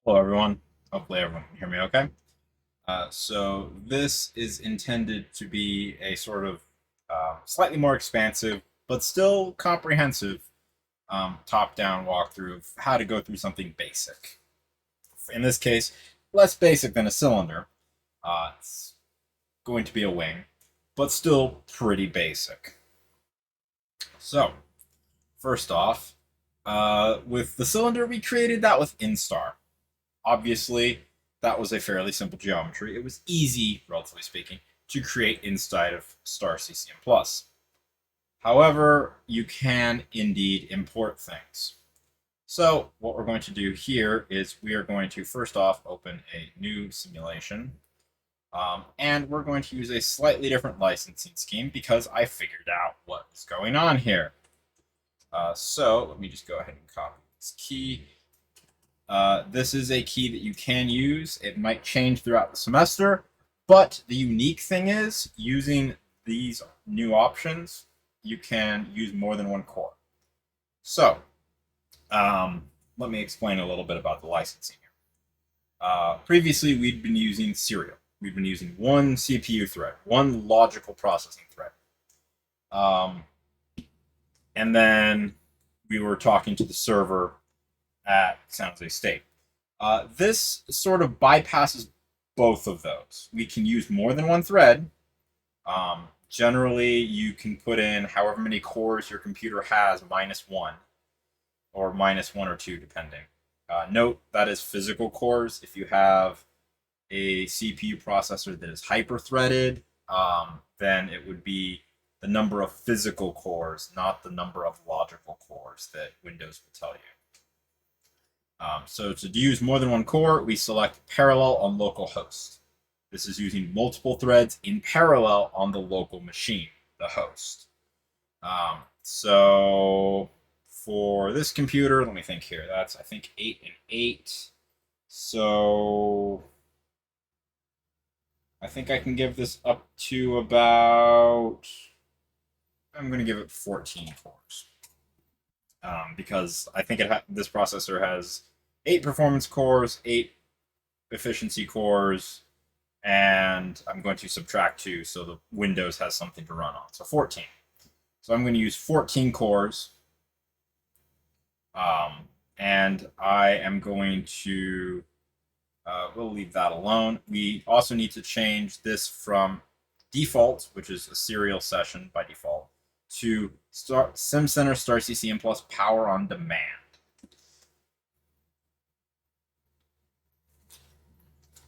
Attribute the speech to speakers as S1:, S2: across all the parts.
S1: Hello, everyone. Hopefully, everyone can hear me okay. So, this is intended to be a sort of slightly more expansive, but still comprehensive top down walkthrough of how to go through something basic. In this case, less basic than a cylinder. It's going to be a wing, but still pretty basic. So, first off, with the cylinder, we created that with Instar. Obviously, that was a fairly simple geometry. It was easy, relatively speaking, to create inside of star CCM plus. However, you can indeed import things. So what we're going to do here is we are going to first off open a new simulation. And we're going to use a slightly different licensing scheme because I figured out what is going on here. So let me just go ahead and copy this key. This is a key that you can use. It might change throughout the semester, but the unique thing is using these new options, you can use more than one core. So, let me explain a little bit about the licensing here. Previously, we'd been using serial. We've been using one CPU thread, one logical processing thread. And then we were talking to the server at San Jose State. This sort of bypasses both of those. We can use more than one thread. Generally, you can put in however many cores your computer has minus one, or minus one or two, depending. Note that is physical cores. If you have a CPU processor that is hyper-threaded, then it would be the number of physical cores, not the number of logical cores that Windows will tell you. So to use more than one core, we select parallel on local host. This is using multiple threads in parallel on the local machine, the host. So for this computer, let me think here. That's, I think, 8 and 8. So I think I can give this up to about, I'm going to give it 14 cores. Because I think this processor has 8 performance cores, 8 efficiency cores, and I'm going to subtract 2 so the Windows has something to run on. So 14. So I'm going to use 14 cores. And I am going to, we'll leave that alone. We also need to change this from default, which is a serial session by default, to SimCenter Star CCM Plus Power on Demand.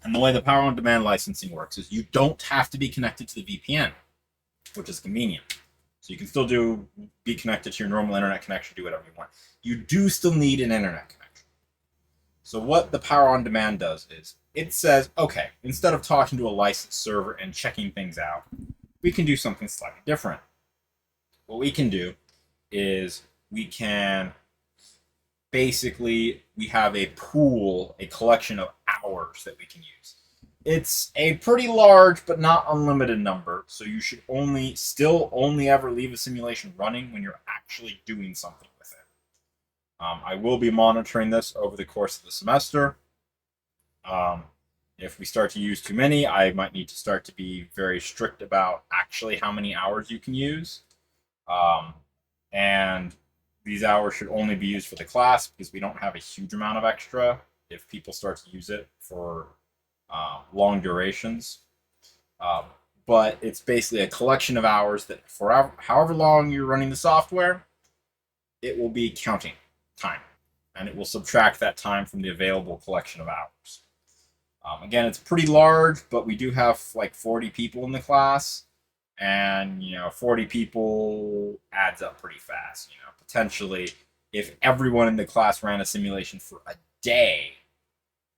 S1: And the way the Power on Demand licensing works is you don't have to be connected to the VPN, which is convenient. So you can still be connected to your normal internet connection, do whatever you want. You do still need an internet connection. So what the Power on Demand does is it says, okay, instead of talking to a licensed server and checking things out, we can do something slightly different. What we can do is we can basically, we have a pool, a collection of hours that we can use. It's a pretty large but not unlimited number, so you should still only ever leave a simulation running when you're actually doing something with it. I will be monitoring this over the course of the semester. If we start to use too many, I might need to start to be very strict about actually how many hours you can use. And these hours should only be used for the class because we don't have a huge amount of extra if people start to use it for long durations. But it's basically a collection of hours that for however long you're running the software, it will be counting time. And it will subtract that time from the available collection of hours. Again, it's pretty large, but we do have like 40 people in the class. And, 40 people adds up pretty fast. Potentially, if everyone in the class ran a simulation for a day,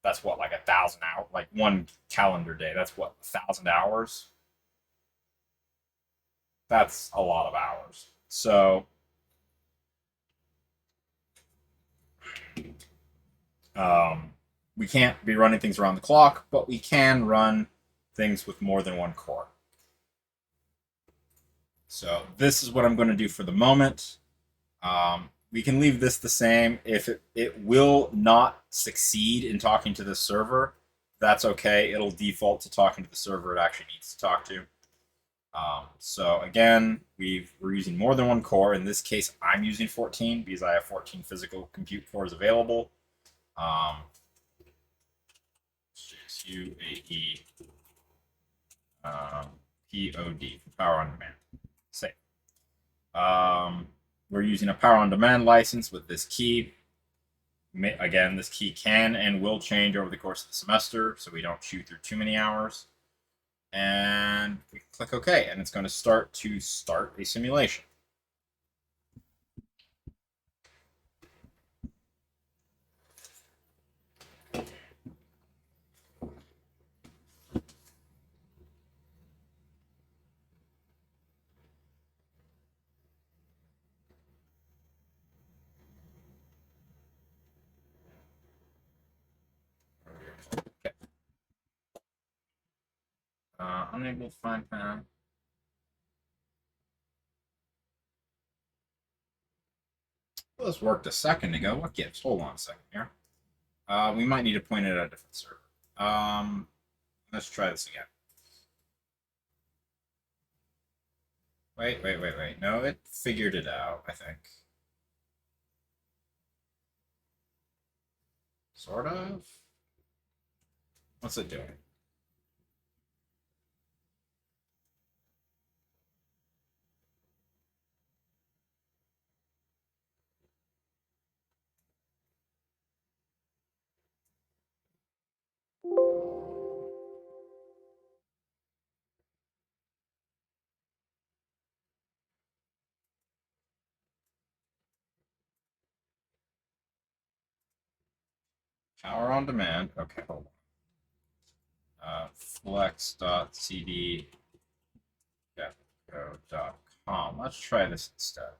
S1: that's what, like 1,000 hours, like one calendar day. That's what, 1,000 hours? That's a lot of hours. So, we can't be running things around the clock, but we can run things with more than one core. So this is what I'm going to do for the moment. we can leave this the same. If it will not succeed in talking to the server, that's okay. It'll default to talking to the server it actually needs to talk to. So again, we're using more than one core. In this case, I'm using 14 because I have 14 physical compute cores available. UAE POD, Power on Demand. Same. We're using a Power on Demand license with this key. Again, this key can and will change over the course of the semester, so we don't chew through too many hours. And we click OK, and it's going to start a simulation. Okay. Unable to find path. Well, this worked a second ago. What gives? Hold on a second here. We might need to point it at a different server. Let's try this again. Wait. No, it figured it out, I think. Sort of. What's it doing? Power on demand. Okay, hold on. Flex.cd.go.com. Let's try this instead.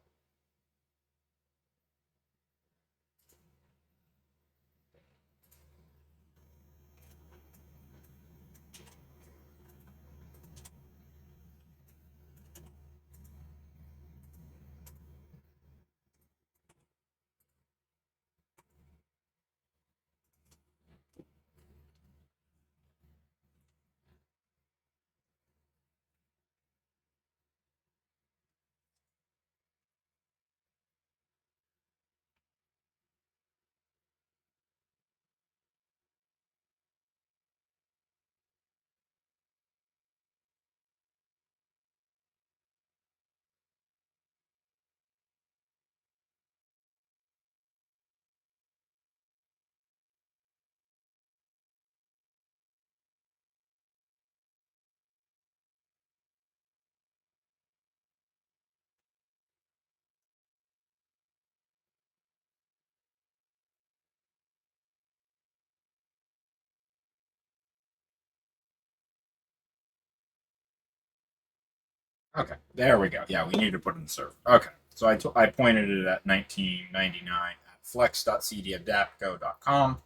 S1: Okay, there we go. Yeah, we need to put in the server. Okay, so I pointed it at 1999 at flex.cd.go.com,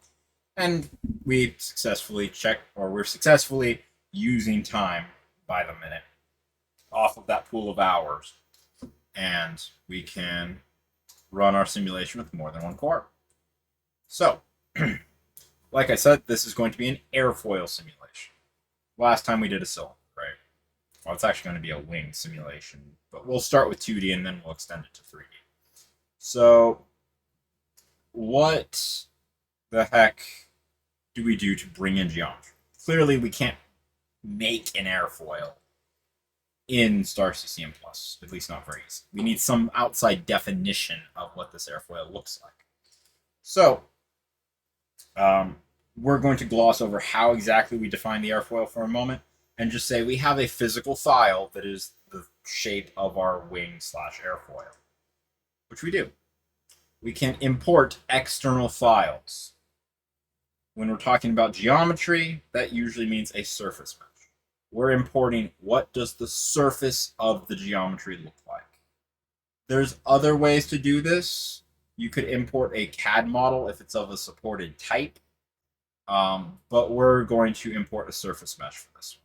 S1: and we successfully checked, or we're successfully using time by the minute off of that pool of hours, and we can run our simulation with more than one core. So, like I said, this is going to be an airfoil simulation. Last time we did a cylinder, right? Well, it's actually going to be a wing simulation, but we'll start with 2D and then we'll extend it to 3D. So, what the heck do we do to bring in geometry? Clearly, we can't make an airfoil in Star CCM Plus, at least not very easy. We need some outside definition of what this airfoil looks like. So, we're going to gloss over how exactly we define the airfoil for a moment and just say we have a physical file that is the shape of our wing slash airfoil, which we do. We can import external files. When we're talking about geometry, that usually means a surface mesh. We're importing what does the surface of the geometry look like. There's other ways to do this. You could import a CAD model if it's of a supported type, but we're going to import a surface mesh for this one.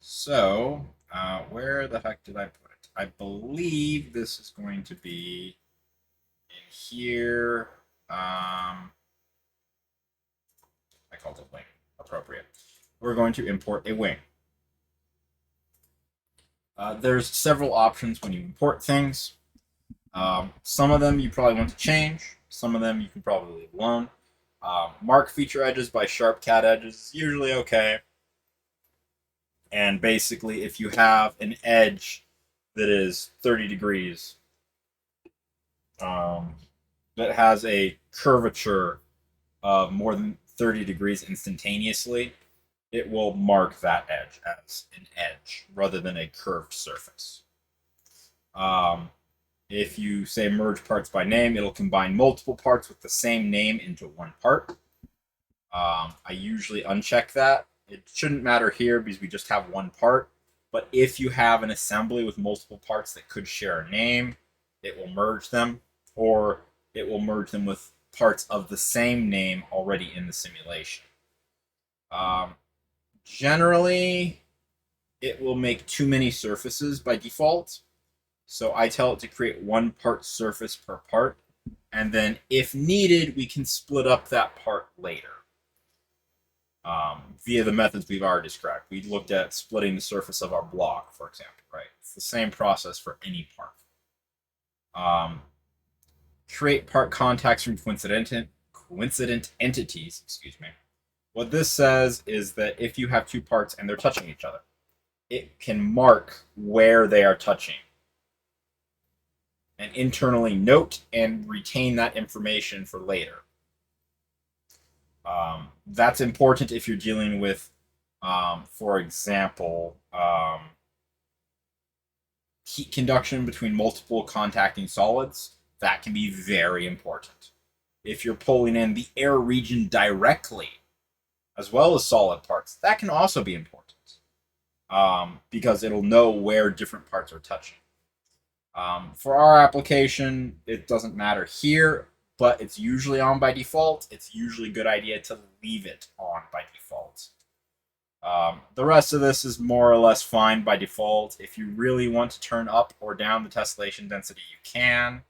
S1: So, where the heck did I put it? I believe this is going to be in here. I called it wing. Appropriate. We're going to import a wing. There's several options when you import things. Some of them you probably want to change. Some of them you can probably leave alone. Mark feature edges by sharp cat edges is usually okay. And basically, if you have an edge that is 30 degrees, that has a curvature of more than 30 degrees instantaneously, it will mark that edge as an edge rather than a curved surface. If you say merge parts by name, it'll combine multiple parts with the same name into one part. I usually uncheck that. It shouldn't matter here because we just have one part. But if you have an assembly with multiple parts that could share a name, it will merge them, or it will merge them with parts of the same name already in the simulation. Generally, it will make too many surfaces by default. So I tell it to create one part surface per part. And then if needed, we can split up that part later. Via the methods we've already described. We looked at splitting the surface of our block, for example, right? It's the same process for any part. Create part contacts from coincident entities, excuse me. What this says is that if you have two parts and they're touching each other, it can mark where they are touching and internally note and retain that information for later. That's important if you're dealing with, for example, heat conduction between multiple contacting solids. That can be very important. If you're pulling in the air region directly, as well as solid parts, that can also be important, because it'll know where different parts are touching. For our application, it doesn't matter here, but it's usually on by default. It's usually a good idea to leave it on by default. The rest of this is more or less fine by default. If you really want to turn up or down the tessellation density, you can.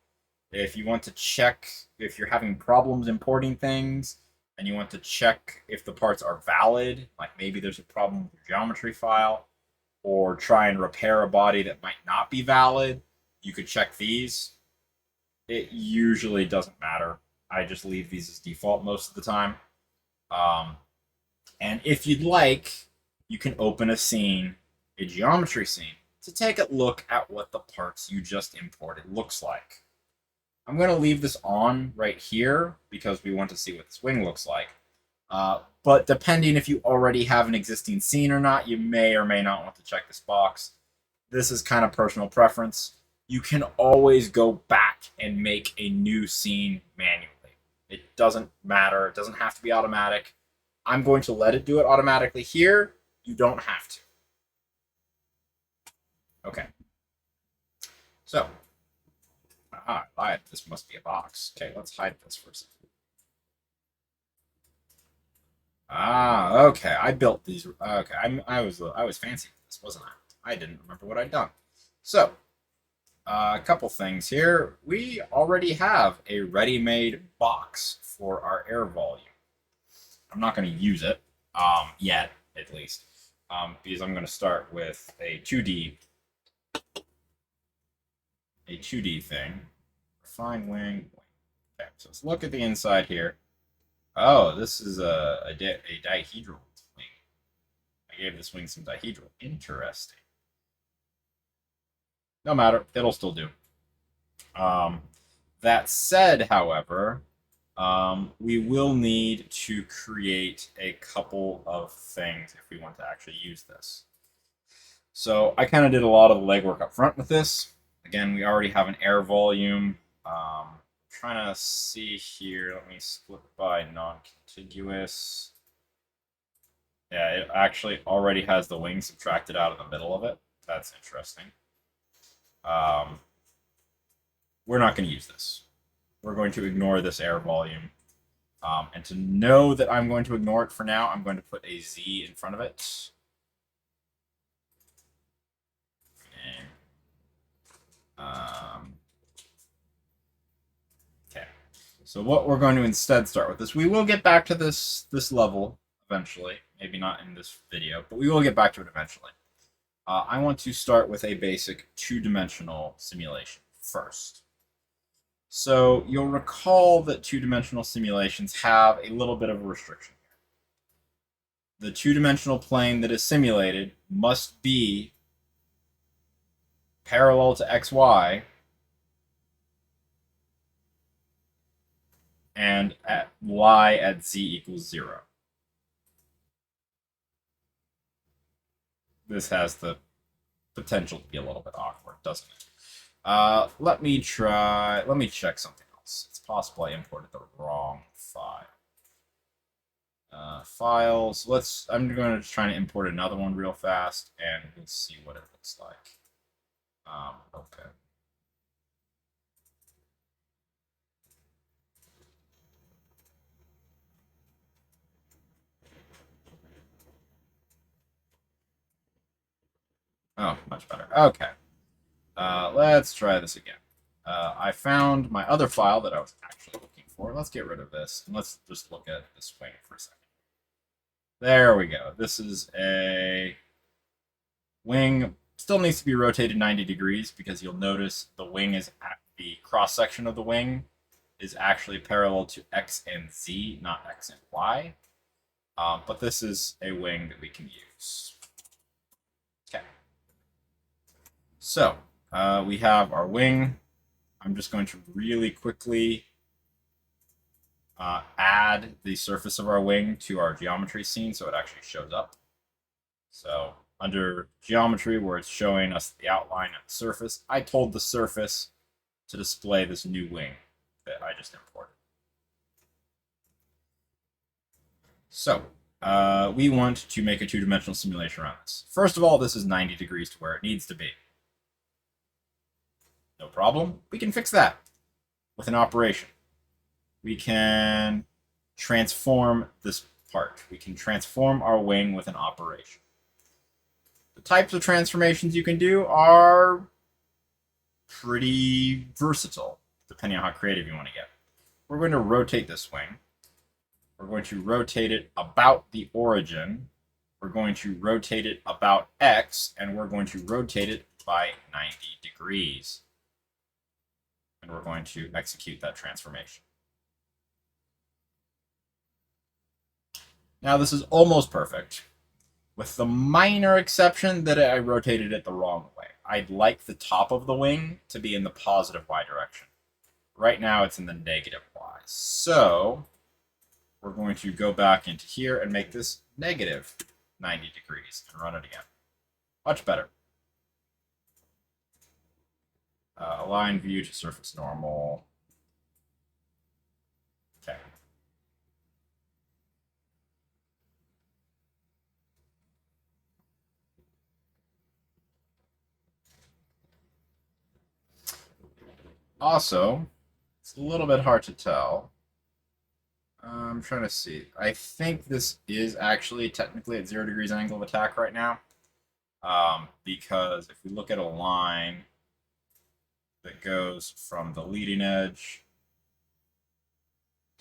S1: If you want to check if you're having problems importing things, and you want to check if the parts are valid, like maybe there's a problem with your geometry file, or try and repair a body that might not be valid, you could check these. It usually doesn't matter. I just leave these as default most of the time. And if you'd like, you can open a scene, a geometry scene, to take a look at what the parts you just imported looks like. I'm going to leave this on right here because we want to see what this wing looks like. But depending if you already have an existing scene or not, you may or may not want to check this box. This is kind of personal preference. You can always go back and make a new scene manually. It doesn't matter. It doesn't have to be automatic. I'm going to let it do it automatically here. You don't have to. Okay. So, I lied. This must be a box. Okay, let's hide this for a second. Okay. I built these. Okay, I was fancy with this, wasn't I? I didn't remember what I'd done. So, a couple things here. We already have a ready-made box for our air volume. I'm not going to use it yet, at least, because I'm going to start with a 2D thing. Refine wing. Okay, so let's look at the inside here. Oh, this is a dihedral wing. I gave this wing some dihedral. Interesting. No matter, it'll still do. That said, however, we will need to create a couple of things if we want to actually use this. So I kind of did a lot of the legwork up front with this. Again, we already have an air volume. Trying to see here. Let me split by non-contiguous. Yeah, it actually already has the wing subtracted out of the middle of it. That's interesting. We're not going to use this. We're going to ignore this air volume. And to know that I'm going to ignore it for now, I'm going to put a Z in front of it. Okay. So what we're going to instead start with is we will get back to this level eventually. Maybe not in this video, but we will get back to it eventually. I want to start with a basic two-dimensional simulation first. So you'll recall that two-dimensional simulations have a little bit of a restriction here. The two-dimensional plane that is simulated must be parallel to xy and at y at z equals 0. This has the potential to be a little bit awkward, doesn't it? Let me check something else. It's possible I imported the wrong file. Files. I'm going to try to import another one real fast, and we'll see what it looks like. Okay. Oh, much better. Okay. Let's try this again. I found my other file that I was actually looking for. Let's get rid of this, and let's just look at this wing for a second. There we go. This is a wing. Still needs to be rotated 90 degrees because you'll notice the wing is at the cross section of the wing is actually parallel to x and z, not x and y. But this is a wing that we can use. Okay. So we have our wing. I'm just going to really quickly add the surface of our wing to our geometry scene so it actually shows up. So under geometry, where it's showing us the outline of the surface, I told the surface to display this new wing that I just imported. So we want to make a two-dimensional simulation around this. First of all, this is 90 degrees to where it needs to be. No problem. We can fix that with an operation. We can transform this part. We can transform our wing with an operation. The types of transformations you can do are pretty versatile, depending on how creative you want to get. We're going to rotate this wing. We're going to rotate it about the origin. We're going to rotate it about x, and we're going to rotate it by 90 degrees. And we're going to execute that transformation. Now this is almost perfect, with the minor exception that I rotated it the wrong way. I'd like the top of the wing to be in the positive y direction. Right now it's in the negative y. So we're going to go back into here and make this negative 90 degrees and run it again. Much better. Align view to surface normal. Okay. Also, it's a little bit hard to tell. I'm trying to see. I think this is actually technically at 0 degrees angle of attack right now. Because if we look at a line that goes from the leading edge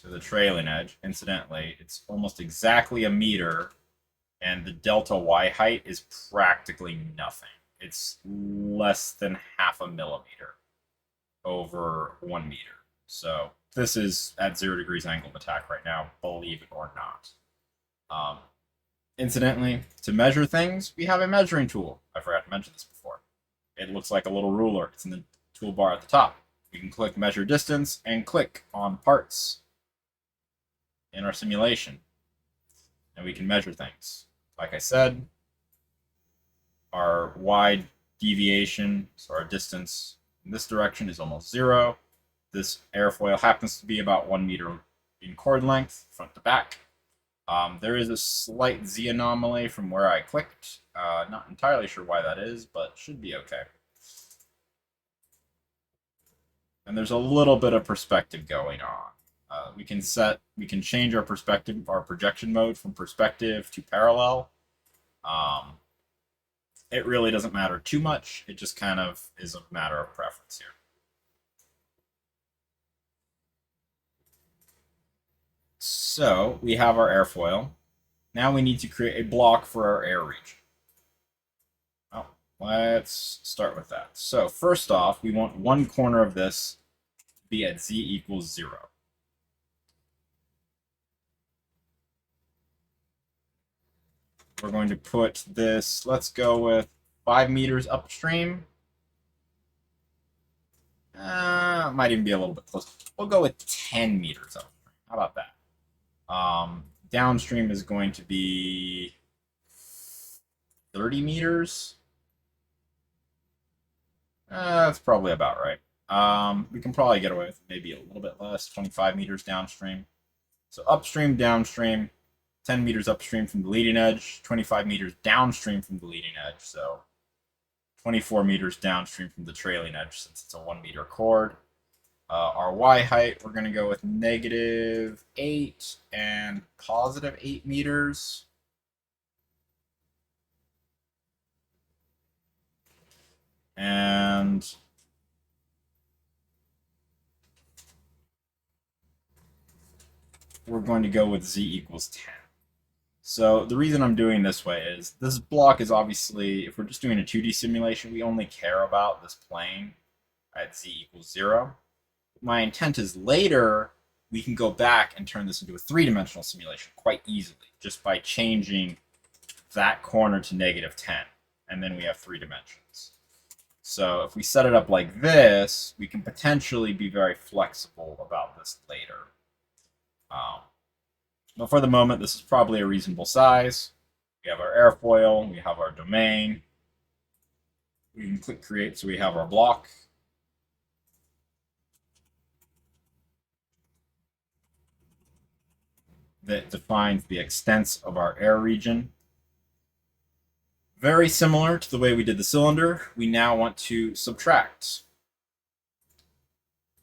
S1: to the trailing edge, incidentally, it's almost exactly a meter, and the delta y height is practically nothing. It's less than half a millimeter over 1 meter. So this is at 0 degrees angle of attack right now, believe it or not. Incidentally, to measure things, we have a measuring tool. I forgot to mention this before. It looks like a little ruler. It's in the toolbar at the top. We can click measure distance and click on parts in our simulation. And we can measure things. Like I said, our y deviation, so our distance in this direction is almost 0. This airfoil happens to be about 1 meter in chord length, front to back. There is a slight Z anomaly from where I clicked. Not entirely sure why that is, but should be okay. And there's a little bit of perspective going on. We can change our perspective, our projection mode from perspective to parallel. It really doesn't matter too much. It just kind of is a matter of preference here. So we have our airfoil. Now we need to create a block for our air region. Well, let's start with that. So first off, we want one corner of this to be at z equals 0. We're going to put this, let's go with 5 meters upstream. Might even be a little bit close. We'll go with 10 meters upstream. How about that? Downstream is going to be 30 meters. That's probably about right. We can probably get away with maybe a little bit less, 25 meters downstream. So upstream, downstream, 10 meters upstream from the leading edge, 25 meters downstream from the leading edge. So 24 meters downstream from the trailing edge since it's a 1 meter chord. Our Y height, we're going to go with -8 and +8 meters. And we're going to go with z equals 10. So the reason I'm doing this way is this block is obviously, if we're just doing a 2D simulation, we only care about this plane at z equals 0. My intent is later we can go back and turn this into a 3-dimensional simulation quite easily just by changing that corner to -10, and then we have 3 dimensions. So if we set it up like this, we can potentially be very flexible about this later. But for the moment, this is probably a reasonable size. We have our airfoil, we have our domain. We can click create so we have our block. That defines the extents of our air region. Very similar to the way we did the cylinder, we now want to subtract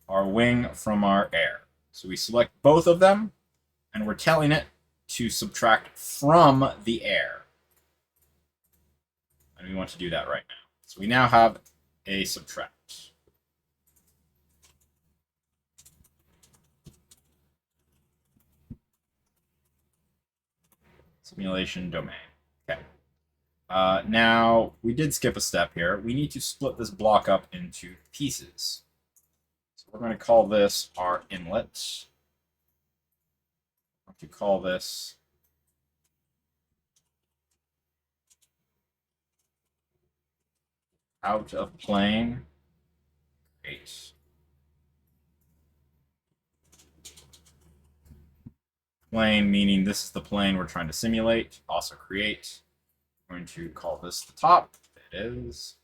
S1: our wing from our air. So we select both of them, and we're telling it to subtract from the air. And we want to do that right now. So we now have a subtract. Simulation domain. Okay. Now, we did skip a step here. We need to split this block up into pieces. So we're going to call this our inlet. To call this out of plane create. Plane meaning this is the plane we're trying to simulate. Also create. We're going to call this the top. It is.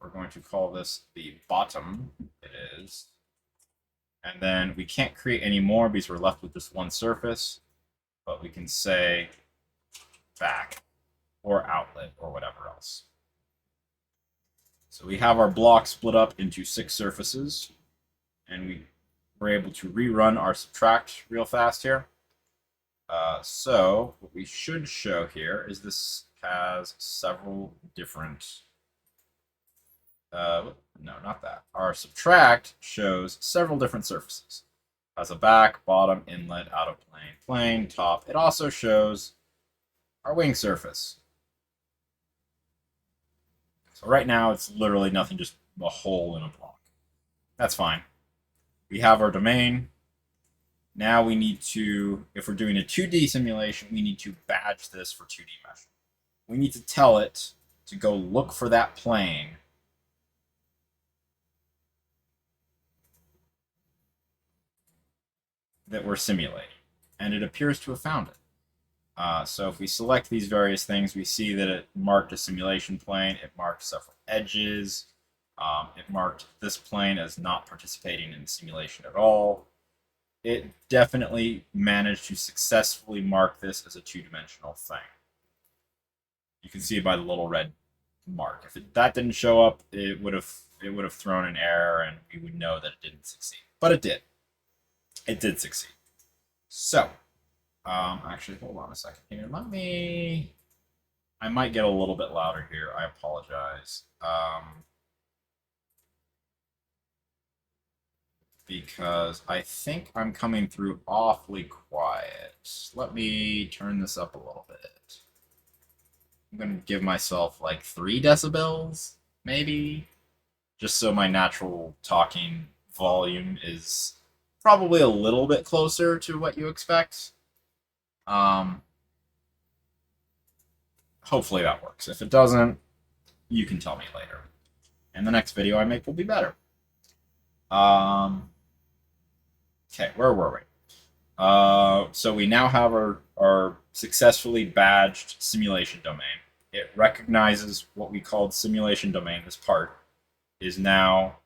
S1: We're going to call this the bottom. It is. And then we can't create any more because we're left with this one surface, but we can say back or outlet or whatever else. So we have our block split up into 6 surfaces, and we were able to rerun our subtract real fast here. So what we should show here is this has several different no, not that. Our subtract shows several different surfaces. It has a back, bottom, inlet, out of plane, plane, top. It also shows our wing surface. So right now it's literally nothing, just a hole in a block. That's fine. We have our domain. Now we need to, if we're doing a 2D simulation, we need to badge this for 2D mesh. We need to tell it to go look for that plane that we're simulating, and it appears to have found it. So if we select these various things, we see that it marked a simulation plane, it marked several edges, it marked this plane as not participating in the simulation at all. It definitely managed to successfully mark this as a 2-dimensional thing. You can see it by the little red mark. If that didn't show up, it would have thrown an error, and we would know that it didn't succeed. But it did. It did succeed. So, actually, hold on a second here. Let me I might get a little bit louder here. I apologize. Because I think I'm coming through awfully quiet. Let me turn this up a little bit. I'm going to give myself like 3 decibels, maybe, just so my natural talking volume is probably a little bit closer to what you expect. Um, Hopefully that works. If it doesn't, you can tell me later. And the next video I make will be better. Okay, where were we? So we now have our successfully badged simulation domain. It recognizes what we called simulation domain. This part is now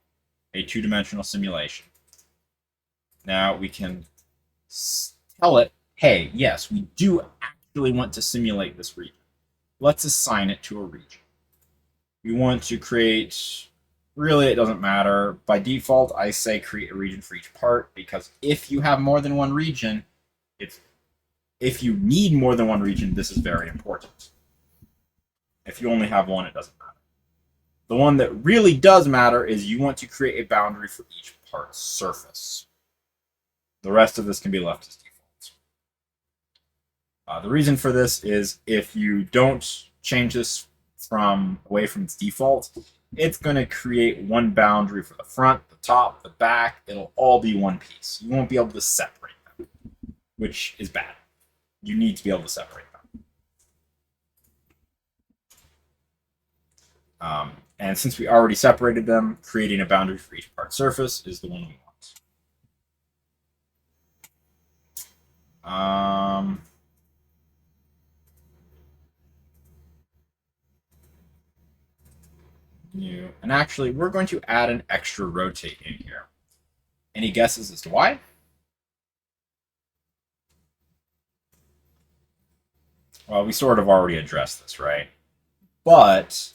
S1: a 2-dimensional simulation. Now we can tell it, hey, yes, we do actually want to simulate this region. Let's assign it to a region. We want to create, really it doesn't matter. By default, I say create a region for each part, because if you have more than one region, if you need more than one region, this is very important. If you only have one, it doesn't matter. The one that really does matter is you want to create a boundary for each part's surface. The rest of this can be left as default. The reason for this is if you don't change this away from its default, it's going to create one boundary for the front, the top, the back. It'll all be one piece. You won't be able to separate them, which is bad. You need to be able to separate them. And since we already separated them, creating a boundary for each part surface is the one we want. New. And actually, we're going to add an extra rotate in here. Any guesses as to why? Well, we sort of already addressed this, right? But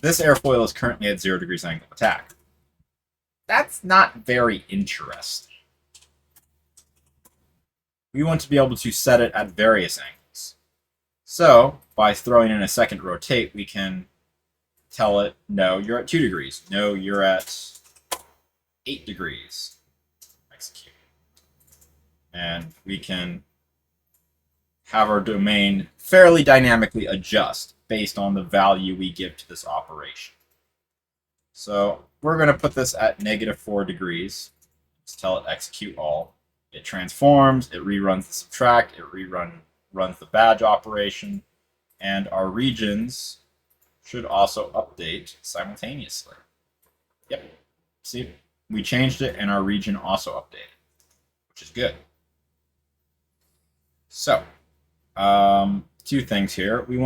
S1: this airfoil is currently at 0 degrees angle of attack. That's not very interesting. We want to be able to set it at various angles. So, by throwing in a second rotate, we can tell it, no, you're at 2 degrees. No, you're at 8 degrees. Execute. And we can have our domain fairly dynamically adjust based on the value we give to this operation. So we're going to put this at -4 degrees. Let's tell it execute all. It transforms, it reruns the subtract, it runs the badge operation, and our regions should also update simultaneously. Yep. See, we changed it and our region also updated, which is good. So, 2 things here. We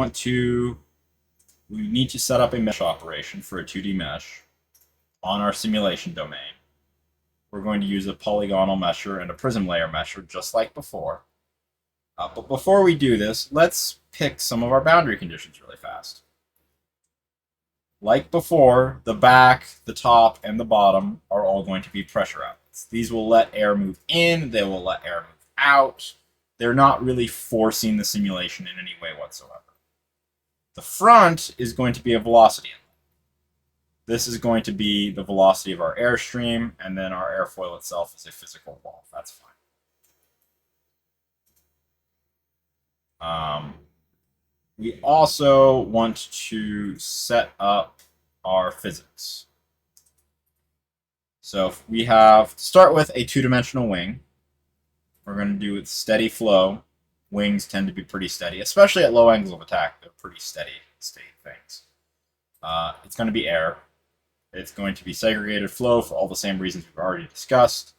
S1: need to set up a mesh operation for a 2D mesh on our simulation domain. We're going to use a polygonal mesher and a prism layer mesher just like before. But before we do this, let's pick some of our boundary conditions really fast. Like before, the back, the top, and the bottom are all going to be pressure outlets. These will let air move in, they will let air move out. They're not really forcing the simulation in any way whatsoever. The front is going to be a velocity inlet. This is going to be the velocity of our airstream, and then our airfoil itself is a physical wall. That's fine. We also want to set up our physics. So if we have to start with a 2-dimensional wing. We're going to do it steady flow. Wings tend to be pretty steady, especially at low angles of attack. They're pretty steady things. It's going to be air. It's going to be segregated flow for all the same reasons we've already discussed.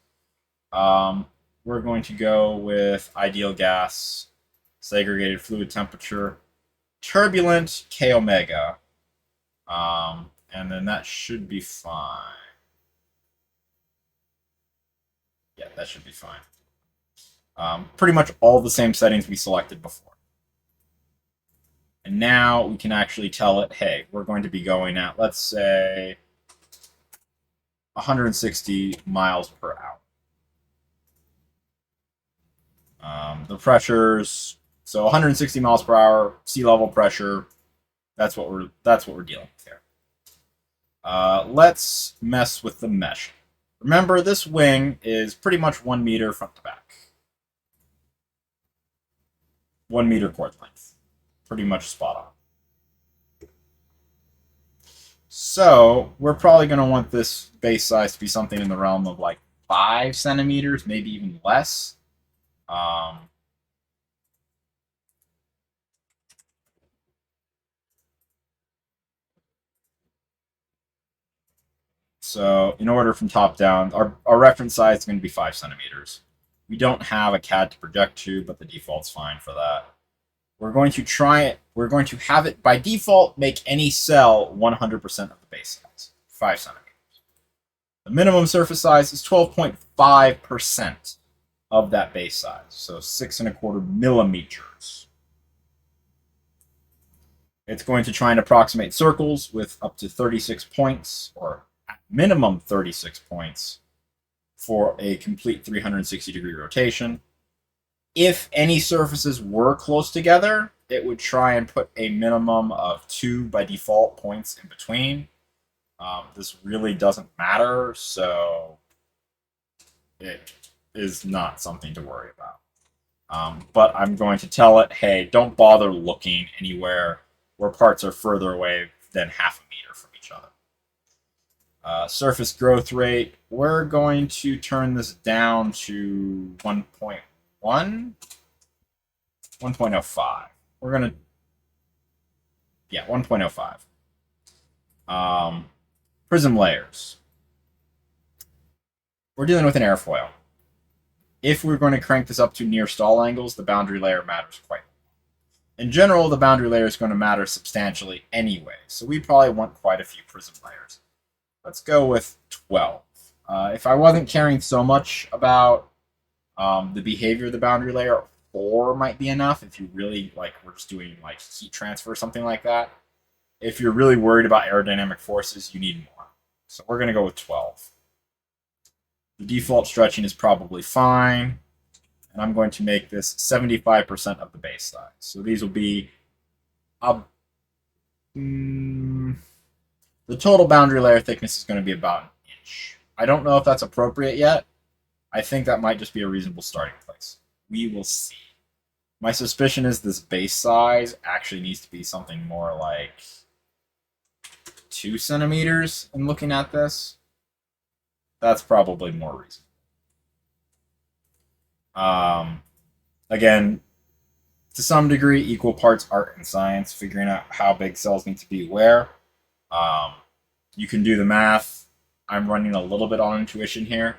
S1: We're going to go with ideal gas, segregated fluid temperature, turbulent K omega, and then that should be fine. Yeah, that should be fine. Pretty much all the same settings we selected before. And now we can actually tell it, hey, we're going to be going at, let's say, 160 miles per hour. The pressure's So 160 miles per hour, sea level pressure. That's what we're dealing with here. Let's mess with the mesh. Remember, this wing is pretty much 1 meter front to back. 1 meter chord length. Pretty much spot on. So we're probably going to want this base size to be something in the realm of like 5 centimeters, maybe even less. So in order from top down, our reference size is going to be 5 centimeters. We don't have a CAD to project to, but the default's fine for that. We're going to try it. We're going to have it by default make any cell 100% of the base size, 5 centimeters. The minimum surface size is 12.5% of that base size, so 6.25 millimeters. It's going to try and approximate circles with up to 36 points, or at minimum 36 points, for a complete 360-degree rotation. If any surfaces were close together, it would try and put a minimum of 2 by default points in between. This really doesn't matter, so it is not something to worry about. But I'm going to tell it, hey, don't bother looking anywhere where parts are further away than half a meter from each other. Surface growth rate, we're going to turn this down to 1.1, 1.05. We're going to, yeah, 1.05. Prism layers. We're dealing with an airfoil. If we're going to crank this up to near stall angles, the boundary layer matters quite. In general, the boundary layer is going to matter substantially anyway, so we probably want quite a few prism layers. Let's go with 12. If I wasn't caring so much about the behavior of the boundary layer, 4 might be enough if you really, like, we're just doing like heat transfer or something like that. If you're really worried about aerodynamic forces, you need more. So we're going to go with 12. The default stretching is probably fine. And I'm going to make this 75% of the base size. So these will be the total boundary layer thickness is going to be about 1 inch. I don't know if that's appropriate yet. I think that might just be a reasonable starting place. We will see. My suspicion is this base size actually needs to be something more like 2 centimeters in looking at this. That's probably more reasonable. Again, to some degree, equal parts art and science, figuring out how big cells need to be where. You can do the math. I'm running a little bit on intuition here.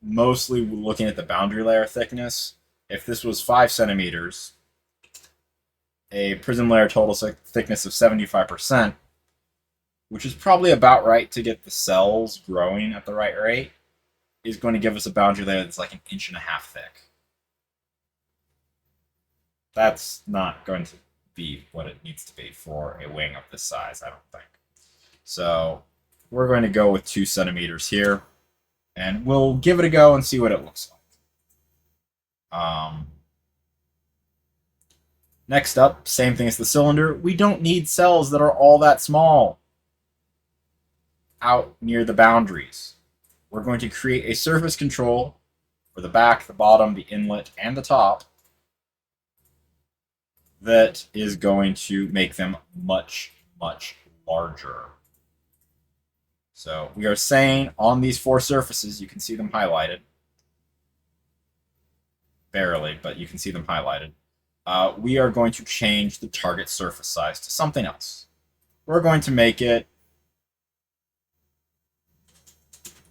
S1: Mostly looking at the boundary layer thickness. If this was 5 centimeters, a prism layer total thickness of 75%, which is probably about right to get the cells growing at the right rate, is going to give us a boundary layer that's like 1.5 inches thick. That's not going to be what it needs to be for a wing of this size, I don't think. So we're going to go with 2 centimeters here, and we'll give it a go and see what it looks like. Next up, same thing as the cylinder. We don't need cells that are all that small out near the boundaries. We're going to create a surface control for the back, the bottom, the inlet, and the top that is going to make them much, much larger. So we are saying on these 4 surfaces, you can see them highlighted. Barely, but you can see them highlighted. We are going to change the target surface size to something else. We're going to make it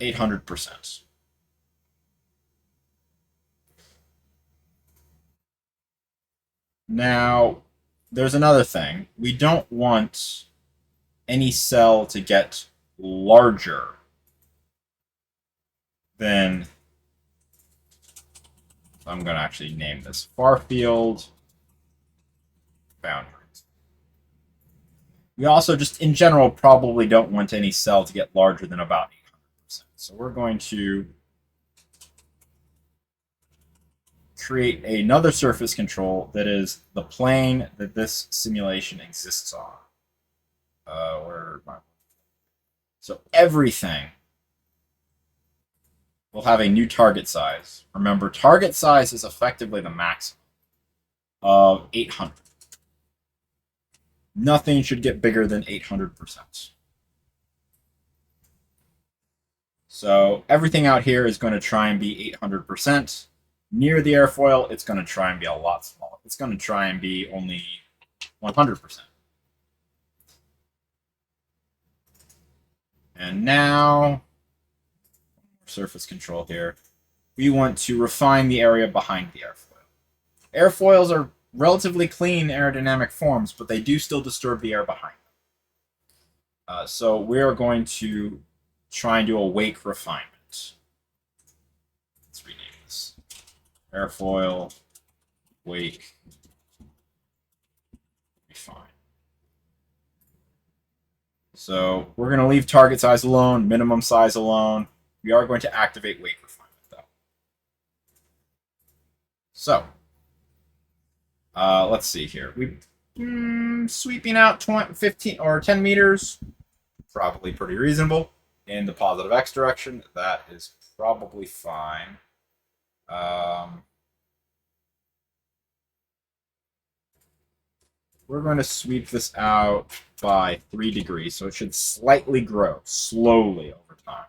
S1: 800%. Now, there's another thing. We don't want any cell to get larger than, I'm going to actually name this far field boundaries. We also just, in general, probably don't want any cell to get larger than about 800%. So we're going to create another surface control that is the plane that this simulation exists on. So everything will have a new target size. Remember, target size is effectively the maximum of 800. Nothing should get bigger than 800%. So everything out here is going to try and be 800%. Near the airfoil, it's going to try and be a lot smaller. It's going to try and be only 100%. And now, surface control here, we want to refine the area behind the airfoil. Airfoils are relatively clean aerodynamic forms, but they do still disturb the air behind them. So we are going to try and do a wake refinement. Let's rename this. Airfoil, wake, refine. So we're going to leave target size alone, minimum size alone. We are going to activate wake refinement, though. So, let's see here. Sweeping out 15 or 10 meters, probably pretty reasonable. In the positive X direction, that is probably fine. We're going to sweep this out by 3 degrees, so it should slightly grow, slowly over time.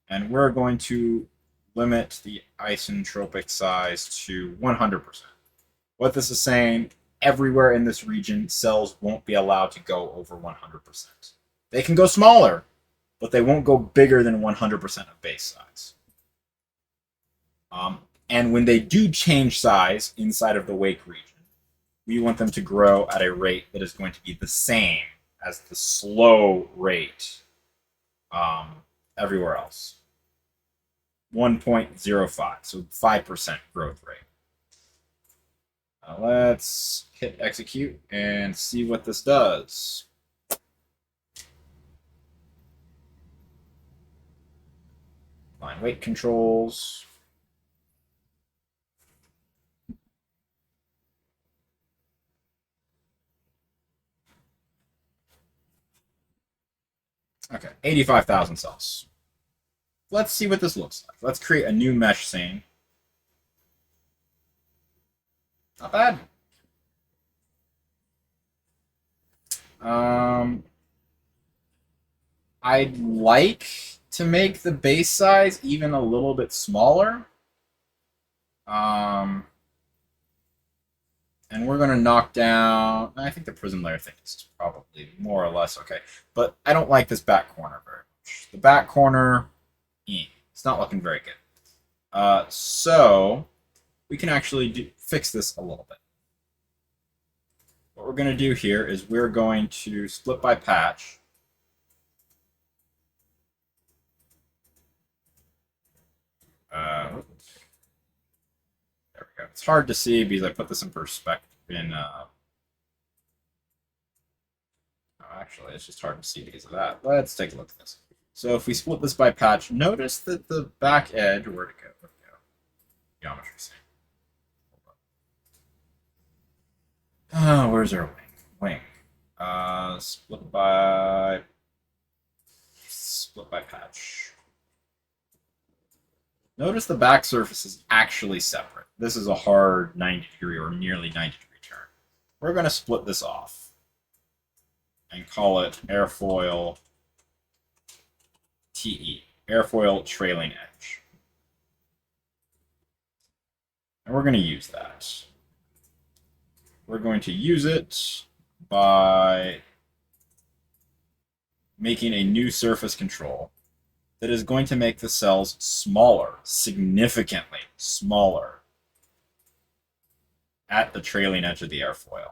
S1: And we're going to limit the isentropic size to 100%. What this is saying, everywhere in this region, cells won't be allowed to go over 100%. They can go smaller, but they won't go bigger than 100% of base size. And when they do change size inside of the wake region, we want them to grow at a rate that is going to be the same as the slow rate everywhere else. 1.05, so 5% growth rate. Let's hit execute and see what this does. Line weight controls. Okay, 85,000 cells. Let's see what this looks like. Let's create a new mesh scene. Not bad. I'd like to make the base size even a little bit smaller. And we're going to knock down, I think the prism layer thickness is probably more or less okay. But I don't like this back corner very much. The back corner, it's not looking very good. So we can actually fix this a little bit. What we're going to do here is we're going to split by patch. There we go. It's hard to see because I put this in perspective. Actually, it's just hard to see because of that. Let's take a look at this. So if we split this by patch, notice that the back edge, where'd it go? Geometry scene. Oh, where's our wing? Split by patch. Notice the back surface is actually separate. This is a hard 90 degree or nearly 90 degree turn. We're going to split this off and call it airfoil TE, airfoil trailing edge. And we're going to use that. We're going to use it by making a new surface control that is going to make the cells smaller, significantly smaller, at the trailing edge of the airfoil.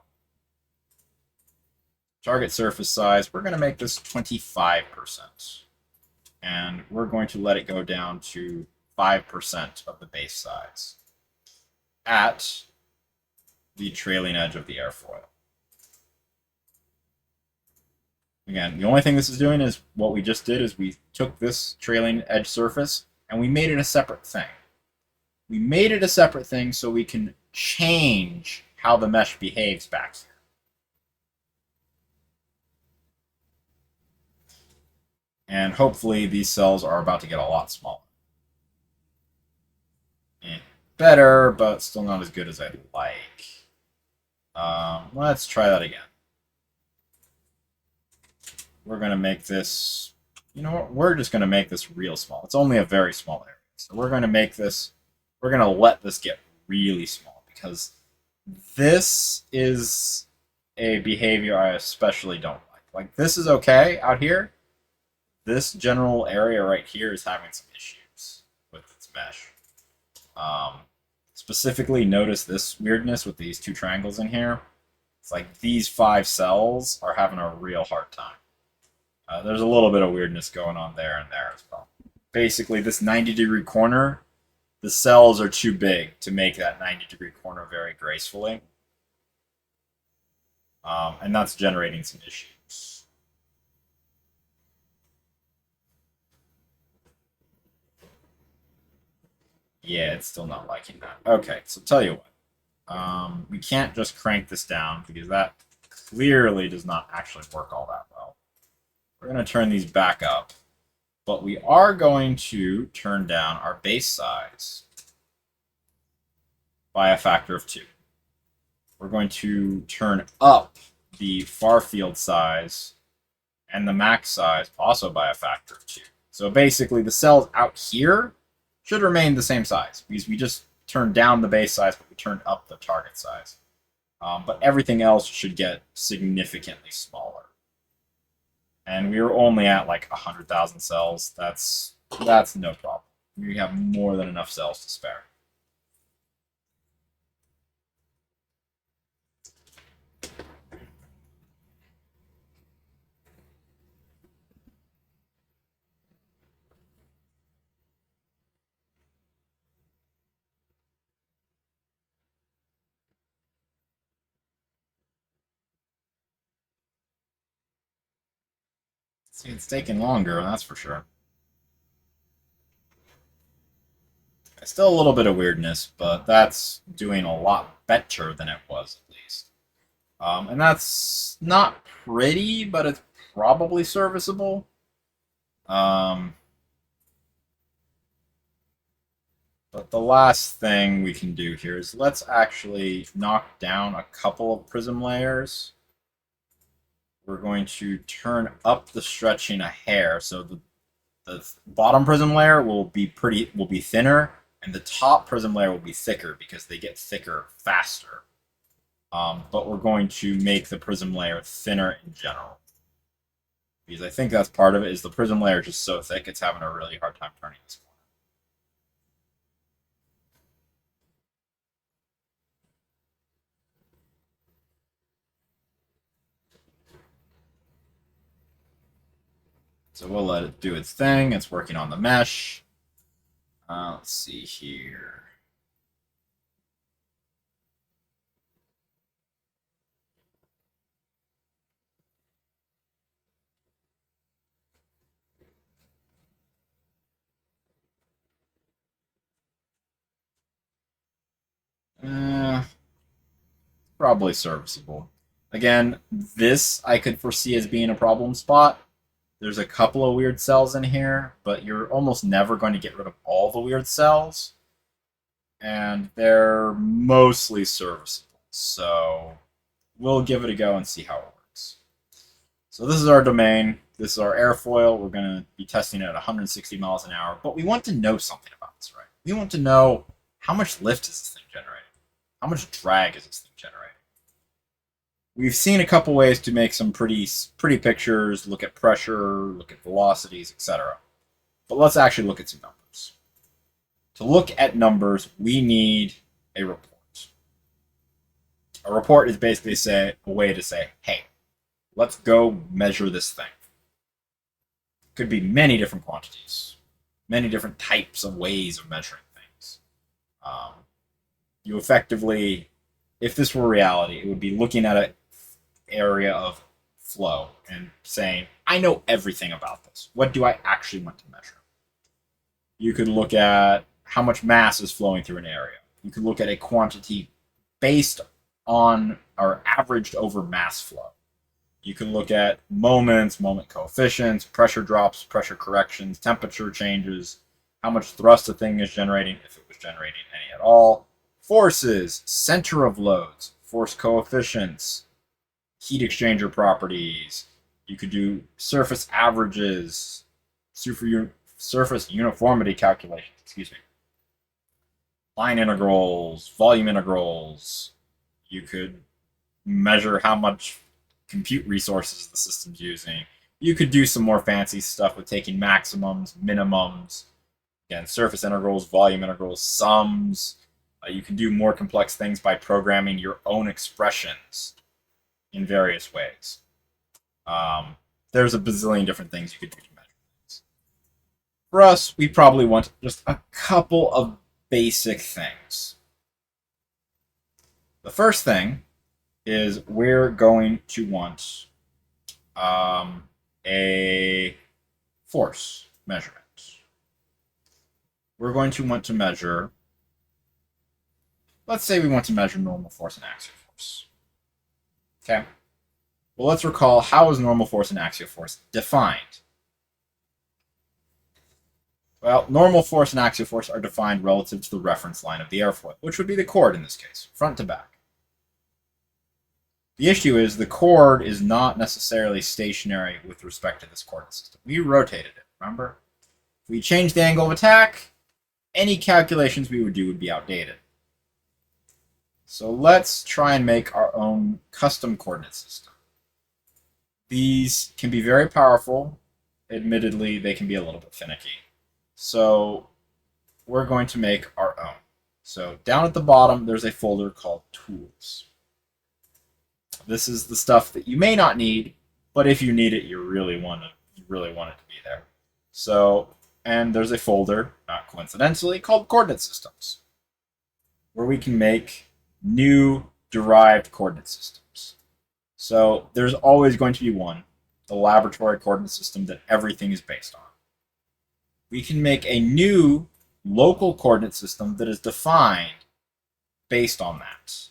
S1: Target surface size, we're going to make this 25%. And we're going to let it go down to 5% of the base size at the trailing edge of the airfoil. Again, the only thing this is doing is what we just did is we took this trailing edge surface and we made it a separate thing. we made it a separate thing so we can change how the mesh behaves back here. And hopefully these cells are about to get a lot smaller. Better, but still not as good as I'd like. Let's try that again. We're going to make this, you know what, we're just going to make this real small. It's only a very small area. So we're going to make this, we're going to let this get really small because this is a behavior I especially don't like. Like, this is okay out here. This general area right here is having some issues with its mesh. Specifically, notice this weirdness with these two triangles in here. It's like these 5 cells are having a real hard time. There's a little bit of weirdness going on there and there as well. Basically, this 90-degree corner, the cells are too big to make that 90-degree corner very gracefully. And that's generating some issues. Yeah, it's still not liking that. Okay, so tell you what. We can't just crank this down because that clearly does not actually work all that well. We're going to turn these back up, but we are going to turn down our base size by a factor of 2. We're going to turn up the far field size and the max size also by a factor of 2. So basically the cells out here should remain the same size because we just turned down the base size, but we turned up the target size. But everything else should get significantly smaller. And we were only at like 100,000 cells. That's no problem. We have more than enough cells to spare. See, it's taking longer, that's for sure. Still a little bit of weirdness, but that's doing a lot better than it was, at least. And that's not pretty, but it's probably serviceable. But the last thing we can do here is let's actually knock down a couple of prism layers. We're going to turn up the stretching a hair, so the bottom prism layer will be thinner, and the top prism layer will be thicker because they get thicker faster. But we're going to make the prism layer thinner in general. Because I think that's part of it, is the prism layer is just so thick, it's having a really hard time turning this corner. So we'll let it do its thing. It's working on the mesh. Let's see here. Probably serviceable. Again, this I could foresee as being a problem spot. There's a couple of weird cells in here, but you're almost never going to get rid of all the weird cells. And they're mostly serviceable. So we'll give it a go and see how it works. So this is our domain. This is our airfoil. We're going to be testing it at 160 miles an hour. But we want to know something about this, right? We want to know how much lift is this thing generating? How much drag is this thing generating? We've seen a couple ways to make some pretty pictures, look at pressure, look at velocities, etc. But let's actually look at some numbers. To look at numbers, we need a report. A report is basically a way to say, hey, let's go measure this thing. It could be many different quantities, many different types of ways of measuring things. You effectively, if this were reality, it would be looking at an area of flow and saying, I know everything about this. What do I actually want to measure? You could look at how much mass is flowing through an area. You can look at a quantity based on or averaged over mass flow. You can look at moments, moment coefficients, pressure drops, pressure corrections, temperature changes, how much thrust a thing is generating, if it was generating any at all, forces, center of loads, force coefficients, heat exchanger properties. You could do surface averages, surface uniformity calculations, line integrals, volume integrals. You could measure how much compute resources the system's using. You could do some more fancy stuff with taking maximums, minimums, again, surface integrals, volume integrals, sums. You can do more complex things by programming your own expressions in various ways. There's a bazillion different things you could do to measure things. For us, we probably want just a couple of basic things. The first thing is we're going to want a force measurement. We're going to want to measure, let's say we want to measure normal force and axial force. Okay? Well, let's recall, how is normal force and axial force defined? Well, normal force and axial force are defined relative to the reference line of the airfoil, which would be the chord in this case, front to back. The issue is the chord is not necessarily stationary with respect to this coordinate system. We rotated it, remember? If we change the angle of attack, any calculations we would do would be outdated. So let's try and make our own custom coordinate system. These can be very powerful. Admittedly, they can be a little bit finicky. So we're going to make our own. So down at the bottom, there's a folder called Tools. This is the stuff that you may not need, but if you need it, you really want it to be there. So, and there's a folder, not coincidentally, called Coordinate Systems, where we can make new derived coordinate systems. So there's always going to be one, the laboratory coordinate system that everything is based on. We can make a new local coordinate system that is defined based on that.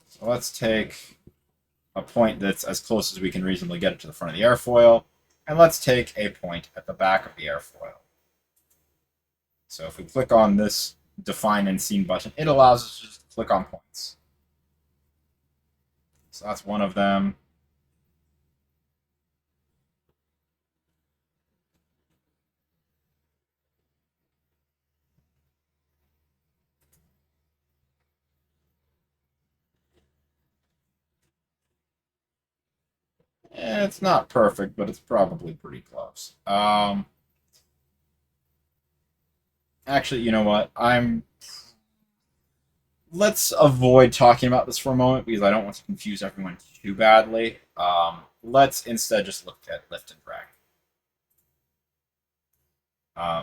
S1: So let's take a point that's as close as we can reasonably get it to the front of the airfoil, and let's take a point at the back of the airfoil. So if we click on this Define and Scene button, it allows us to just click on points. So that's one of them. It's not perfect, but it's probably pretty close. Actually, you know what? Let's avoid talking about this for a moment because I don't want to confuse everyone too badly. Let's instead just look at lift and drag.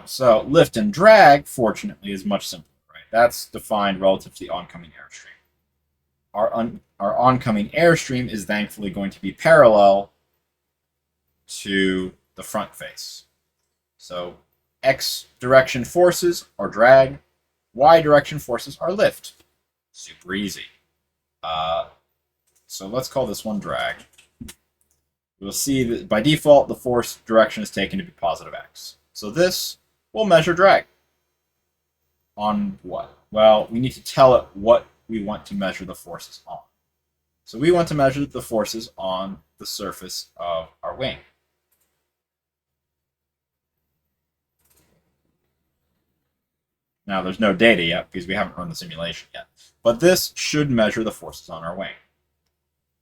S1: So lift and drag, fortunately, is much simpler, right? That's defined relative to the oncoming airstream. Our oncoming airstream is thankfully going to be parallel to the front face. So X direction forces are drag, Y direction forces are lift. Super easy. So let's call this one drag. We'll see that by default the force direction is taken to be positive X. So this will measure drag. On what? Well, we need to tell it what we want to measure the forces on. So we want to measure the forces on the surface of our wing. Now, there's no data yet because we haven't run the simulation yet. But this should measure the forces on our wing.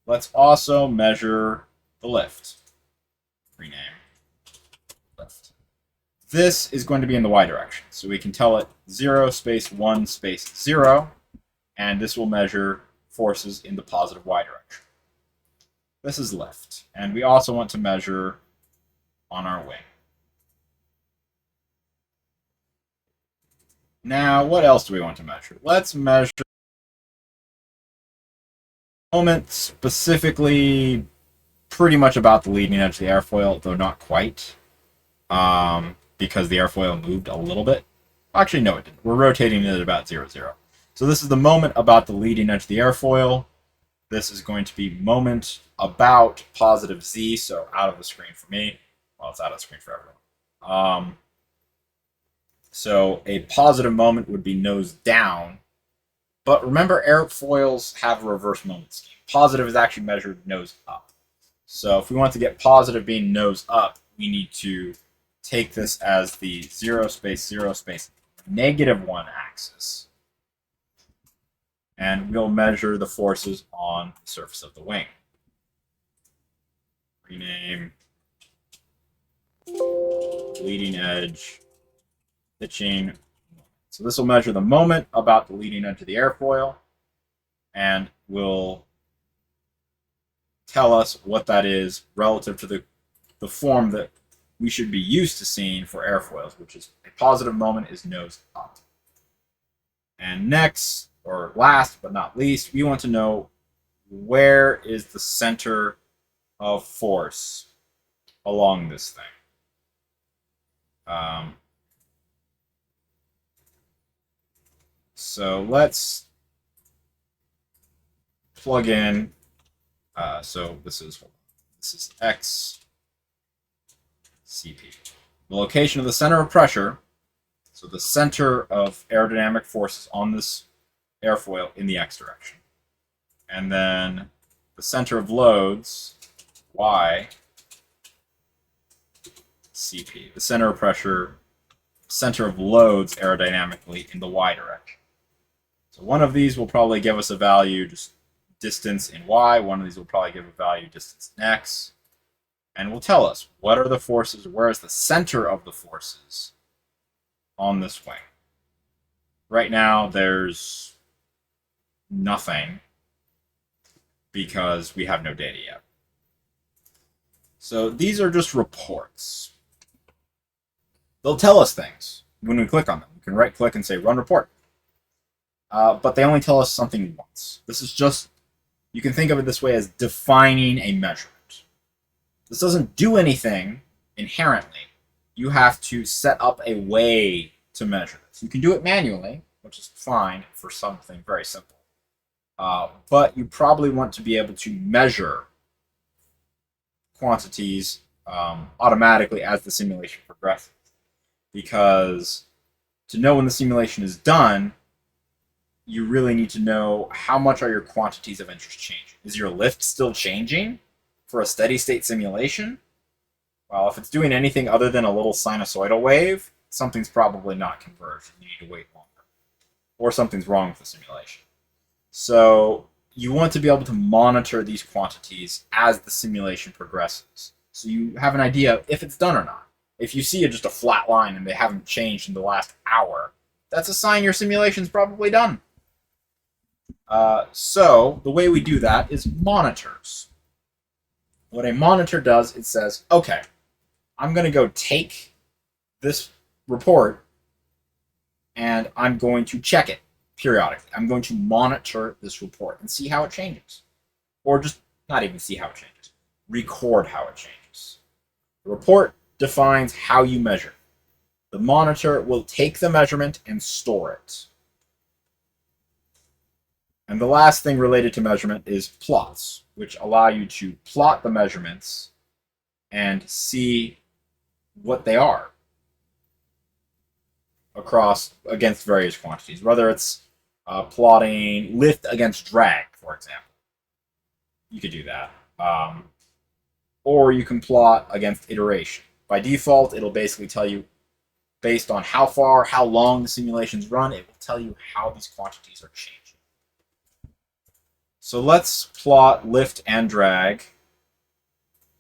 S1: Let's also measure the lift. Rename lift. This is going to be in the Y direction. So we can tell it 0 space 1 space 0. And this will measure forces in the positive Y direction. This is lift. And we also want to measure on our wing. Now, what else do we want to measure? Let's measure Moment specifically pretty much about the leading edge of the airfoil, though not quite, because the airfoil moved a little bit. Actually, no, it didn't. We're rotating it at about 0, 0. So this is the moment about the leading edge of the airfoil. This is going to be moment about positive z, so out of the screen for me. Well, it's out of the screen for everyone. So a positive moment would be nose down. But remember, airfoils have a reverse moment scheme. Positive is actually measured nose up. So if we want to get positive being nose up, we need to take this as the 0 space, 0 space, -1 axis. And we'll measure the forces on the surface of the wing. Rename leading edge pitching. So this will measure the moment about the leading edge of the airfoil and will tell us what that is relative to the form that we should be used to seeing for airfoils, which is a positive moment is nose up. And next, or last but not least, we want to know where is the center of force along this thing. So let's plug in. So this is X CP. The location of the center of pressure, so the center of aerodynamic forces on this airfoil in the X direction. And then the center of loads, Y CP. The center of pressure, center of loads aerodynamically in the Y direction. So one of these will probably give us a value, just distance in Y. One of these will probably give a value, distance in X. And will tell us what are the forces, where is the center of the forces on this wing. Right now, there's nothing because we have no data yet. So these are just reports. They'll tell us things when we click on them. We can right-click and say Run Report. But they only tell us something once. This is just, you can think of it this way as defining a measurement. This doesn't do anything inherently. You have to set up a way to measure this. You can do it manually, which is fine for something very simple. But you probably want to be able to measure quantities automatically as the simulation progresses. Because to know when the simulation is done, you really need to know how much are your quantities of interest changing. Is your lift still changing for a steady state simulation? Well, if it's doing anything other than a little sinusoidal wave, something's probably not converged. You need to wait longer. Or something's wrong with the simulation. So you want to be able to monitor these quantities as the simulation progresses. So you have an idea if it's done or not. If you see just a flat line and they haven't changed in the last hour, that's a sign your simulation's probably done. So the way we do that is monitors. What a monitor does, it says, okay, I'm going to go take this report and I'm going to check it periodically. I'm going to monitor this report and see how it changes. Or just not even see how it changes. Record how it changes. The report defines how you measure. The monitor will take the measurement and store it. And the last thing related to measurement is plots, which allow you to plot the measurements and see what they are against various quantities, whether it's plotting lift against drag, for example. You could do that. Or you can plot against iteration. By default, it'll basically tell you, based on how far, how long the simulations run, it will tell you how these quantities are changing. So let's plot lift and drag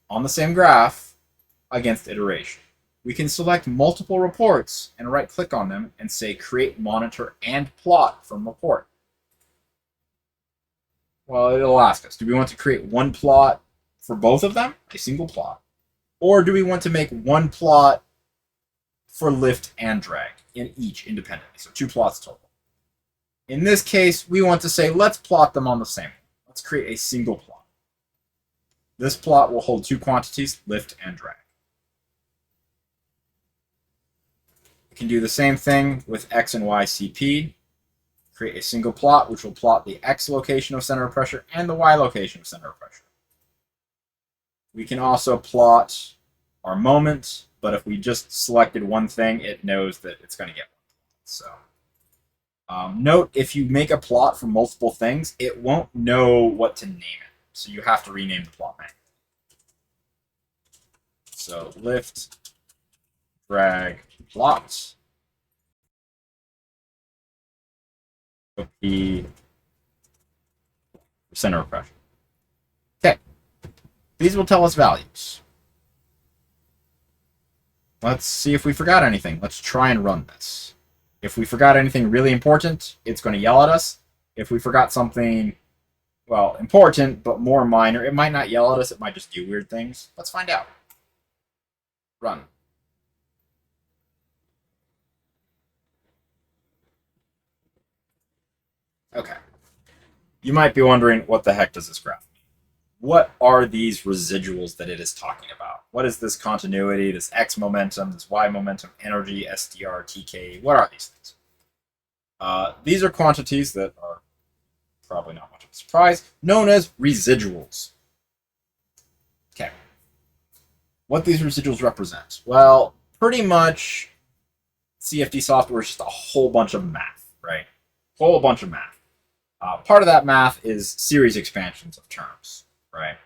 S1: on the same graph against iteration. We can select multiple reports and right-click on them and say Create Monitor and Plot from Report. Well, it'll ask us, do we want to create one plot for both of them, a single plot? Or do we want to make one plot for lift and drag in each independently? So 2 plots total. In this case, we want to say, let's plot them on the same one. Let's create a single plot. This plot will hold two quantities, lift and drag. We can do the same thing with x and y CP. Create a single plot, which will plot the x location of center of pressure and the y location of center of pressure. We can also plot our moment, but if we just selected one thing, it knows that it's going to get one. So note, if you make a plot for multiple things, it won't know what to name it. So you have to rename the plot manually. So lift, drag, plot. P center of pressure. Okay. These will tell us values. Let's see if we forgot anything. Let's try and run this. If we forgot anything really important, it's going to yell at us. If we forgot something, well, important, but more minor, it might not yell at us. It might just do weird things. Let's find out. Run. Okay. You might be wondering, what the heck does this graph mean? What are these residuals that it is talking about? What is this continuity, this x momentum, this y momentum, energy, SDR, TK? What are these things? These are quantities that are probably not much of a surprise, known as residuals. Okay. What these residuals represent? Well, pretty much CFD software is just a whole bunch of math, right? Whole bunch of math. Part of that math is series expansions of terms, right?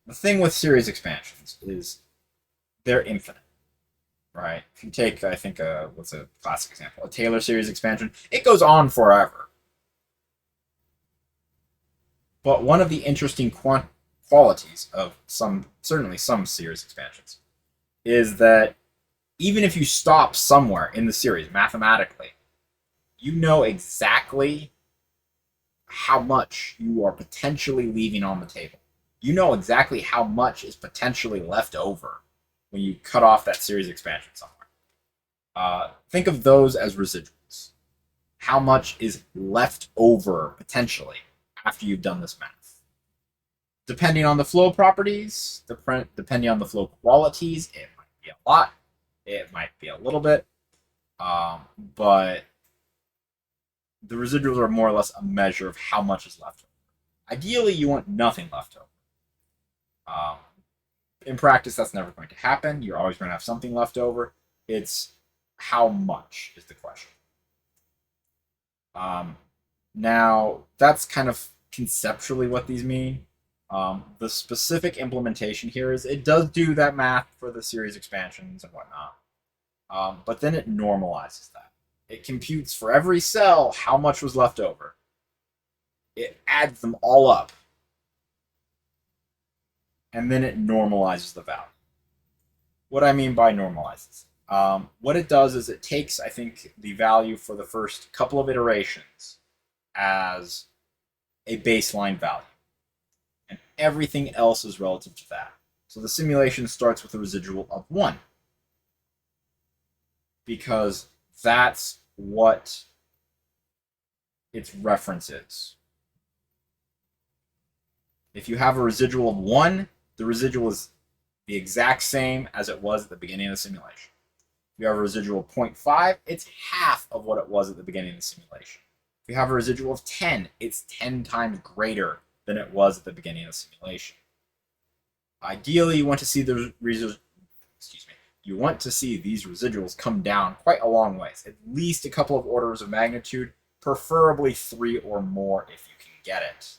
S1: The thing with series expansions is they're infinite, right? If you take, I think, what's a classic example? A Taylor series expansion. It goes on forever. But one of the interesting qualities of certainly some series expansions is that even if you stop somewhere in the series mathematically, you know exactly how much you are potentially leaving on the table. You know exactly how much is potentially left over when you cut off that series expansion somewhere. Think of those as residuals. How much is left over potentially after you've done this math? Depending on the flow properties, depending on the flow qualities, it might be a lot, it might be a little bit, but the residuals are more or less a measure of how much is left over. Ideally, you want nothing left over. In practice, that's never going to happen. You're always going to have something left over. It's how much is the question. Now, that's kind of conceptually what these mean. The specific implementation here is it does do that math for the series expansions and whatnot, but then it normalizes that. It computes for every cell how much was left over. It adds them all up. And then it normalizes the value. What I mean by normalizes. What it does is it takes, I think, the value for the first couple of iterations as a baseline value. And everything else is relative to that. So the simulation starts with a residual of 1. Because that's what its reference is. If you have a residual of 1, the residual is the exact same as it was at the beginning of the simulation. If you have a residual of 0.5, it's half of what it was at the beginning of the simulation. If you have a residual of 10, it's 10 times greater than it was at the beginning of the simulation. Ideally, you want to see these residuals come down quite a long ways, at least a couple of orders of magnitude, preferably 3 or more if you can get it,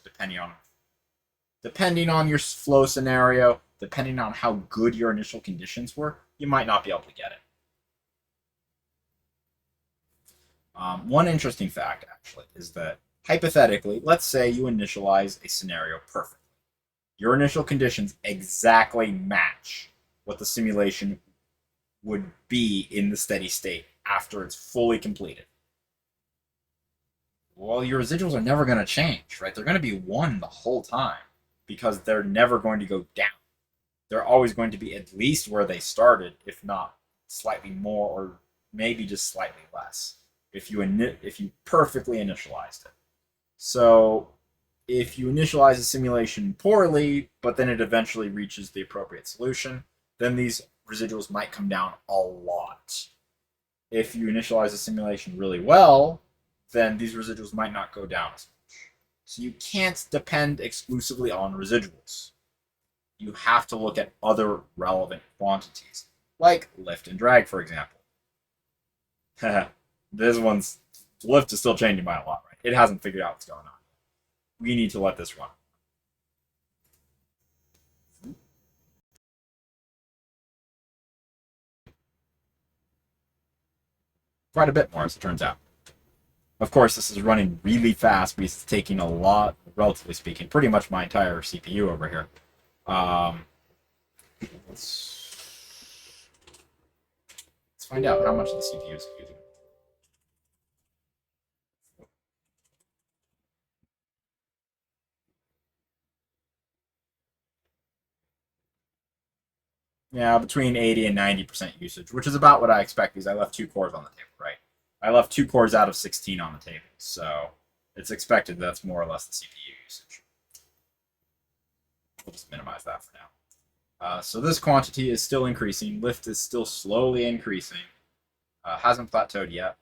S1: depending on your flow scenario, depending on how good your initial conditions were, you might not be able to get it. One interesting fact, actually, is that hypothetically, let's say you initialize a scenario perfectly. Your initial conditions exactly match what the simulation would be in the steady state after it's fully completed. Well, your residuals are never going to change, right? They're going to be 1 the whole time because they're never going to go down. They're always going to be at least where they started, if not slightly more or maybe just slightly less, if you perfectly initialized it. So if you initialize a simulation poorly, but then it eventually reaches the appropriate solution, then these residuals might come down a lot. If you initialize a simulation really well, then these residuals might not go down as much. So you can't depend exclusively on residuals. You have to look at other relevant quantities, like lift and drag, for example. This one's lift is still changing by a lot, right? It hasn't figured out what's going on. We need to let this run. Quite a bit more, as it turns out. Of course, this is running really fast because it's taking a lot, relatively speaking, pretty much my entire CPU over here. Let's find out how much the CPU is using. Yeah, between 80 and 90% usage, which is about what I expect because I left 2 cores on the table, right? I left 2 cores out of 16 on the table, so it's expected that's more or less the CPU usage. We'll just minimize that for now. So this quantity is still increasing. Lift is still slowly increasing. Hasn't plateaued yet.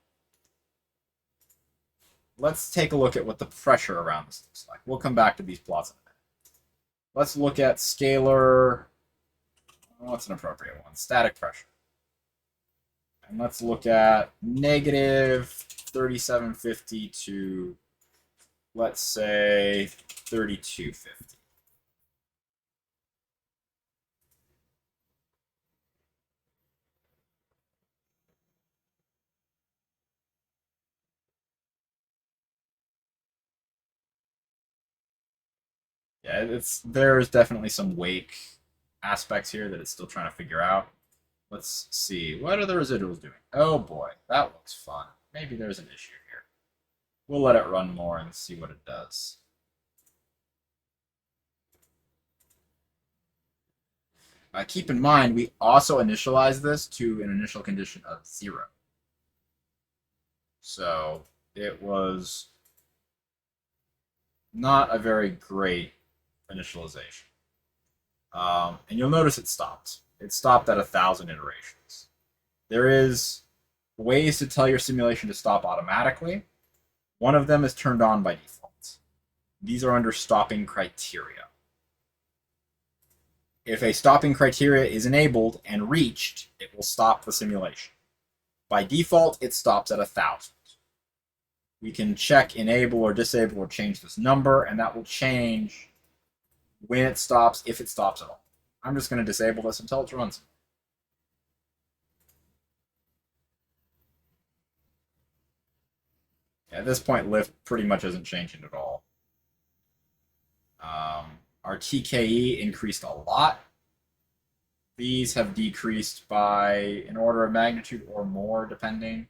S1: Let's take a look at what the pressure around this looks like. We'll come back to these plots in a minute. Let's look at scalar. What's an appropriate one? Static pressure. And let's look at negative 3750 to, let's say, 3250. Yeah, there's definitely some wake aspects here that it's still trying to figure out. Let's see. What are the residuals doing? Oh boy, that looks fun. Maybe there's an issue here. We'll let it run more and see what it does. Keep in mind, we also initialize this to an initial condition of 0. So it was not a very great initialization. And you'll notice it stopped. It stopped at 1,000 iterations. There is ways to tell your simulation to stop automatically. One of them is turned on by default. These are under stopping criteria. If a stopping criteria is enabled and reached, it will stop the simulation. By default, it stops at 1,000. We can check enable or disable or change this number, and that will change when it stops, if it stops at all. I'm just going to disable this until it runs. At this point, lift pretty much isn't changing at all. Our TKE increased a lot. These have decreased by an order of magnitude or more, depending.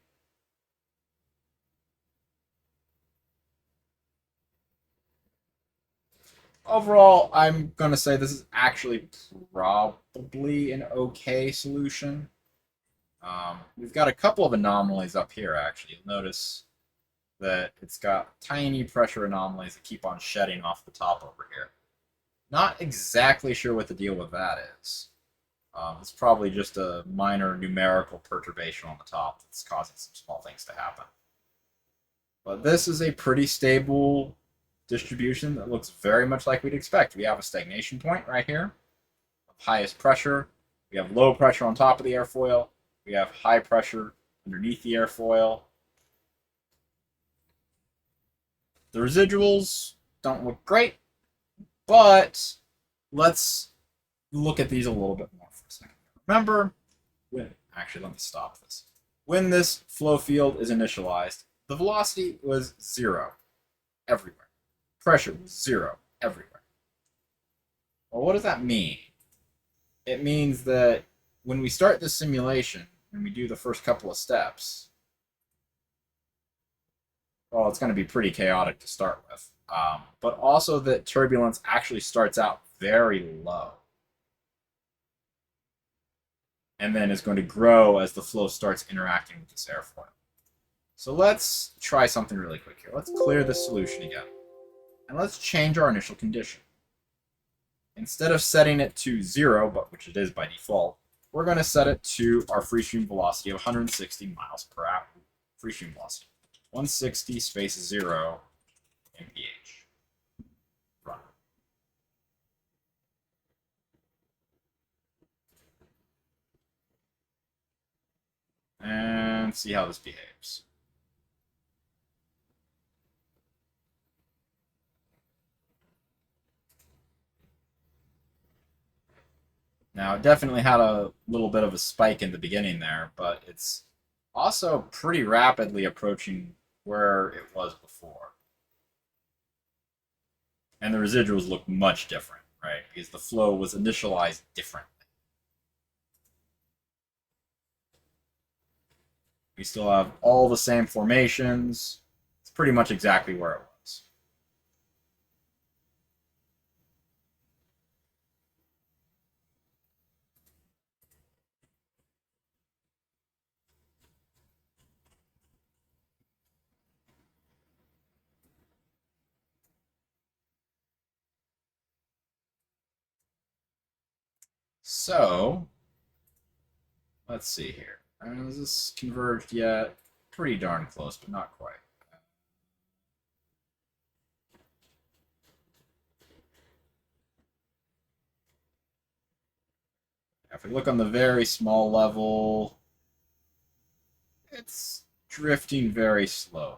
S1: Overall, I'm going to say this is actually probably an okay solution. We've got a couple of anomalies up here, actually. You'll notice that it's got tiny pressure anomalies that keep on shedding off the top over here. Not exactly sure what the deal with that is. It's probably just a minor numerical perturbation on the top that's causing some small things to happen. But this is a pretty stable distribution that looks very much like we'd expect. We have a stagnation point right here of highest pressure. We have low pressure on top of the airfoil. We have high pressure underneath the airfoil. The residuals don't look great, but let's look at these a little bit more for a second. Remember, actually, let me stop this. When this flow field is initialized, the velocity was 0 everywhere. Pressure was 0 everywhere. Well, what does that mean? It means that when we start this simulation, when we do the first couple of steps, well, it's going to be pretty chaotic to start with. But also that turbulence actually starts out very low. And then is going to grow as the flow starts interacting with this airfoil. So let's try something really quick here. Let's clear this solution again. And let's change our initial condition. Instead of setting it to 0, but which it is by default, we're going to set it to our free stream velocity of 160 miles per hour. Free stream velocity. 160 space 0 mph. Run. And see how this behaves. Now, it definitely had a little bit of a spike in the beginning there, but it's also pretty rapidly approaching where it was before. And the residuals look much different, right? Because the flow was initialized differently. We still have all the same formations. It's pretty much exactly where it was. So, let's see here. Is this converged yet? Pretty darn close, but not quite. If we look on the very small level, it's drifting very slowly.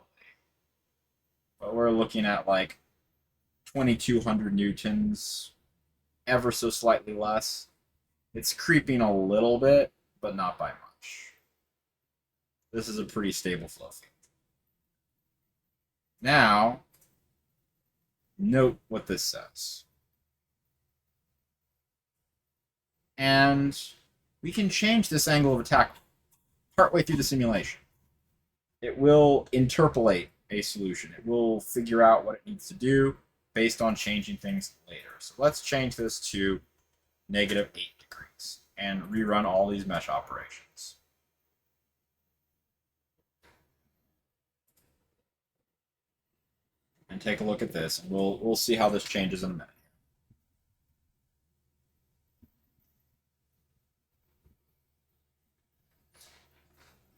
S1: But we're looking at like 2200 newtons, ever so slightly less. It's creeping a little bit, but not by much. This is a pretty stable flow field. Now, note what this says. And we can change this angle of attack partway through the simulation. It will interpolate a solution. It will figure out what it needs to do based on changing things later. So let's change this to -8 degrees and rerun all these mesh operations. And take a look at this, and we'll see how this changes in a minute.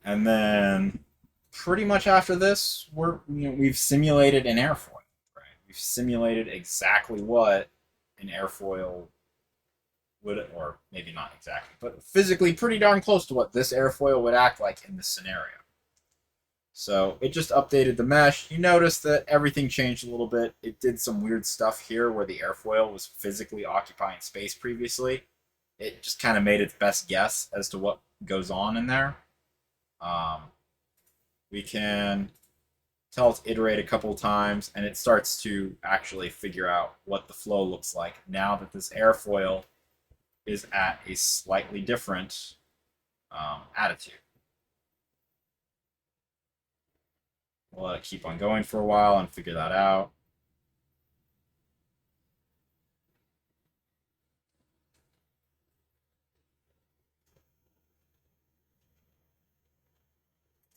S1: And then pretty much after this, we've simulated an airfoil. Right? We've simulated exactly what an airfoil would, or maybe not exactly, but physically pretty darn close to what this airfoil would act like in this scenario. So it just updated the mesh. You notice that everything changed a little bit. It did some weird stuff here where the airfoil was physically occupying space previously. It just kind of made its best guess as to what goes on in there. We can tell it to iterate a couple of times, and it starts to actually figure out what the flow looks like now that this airfoil is at a slightly different attitude. We'll let it keep on going for a while and figure that out.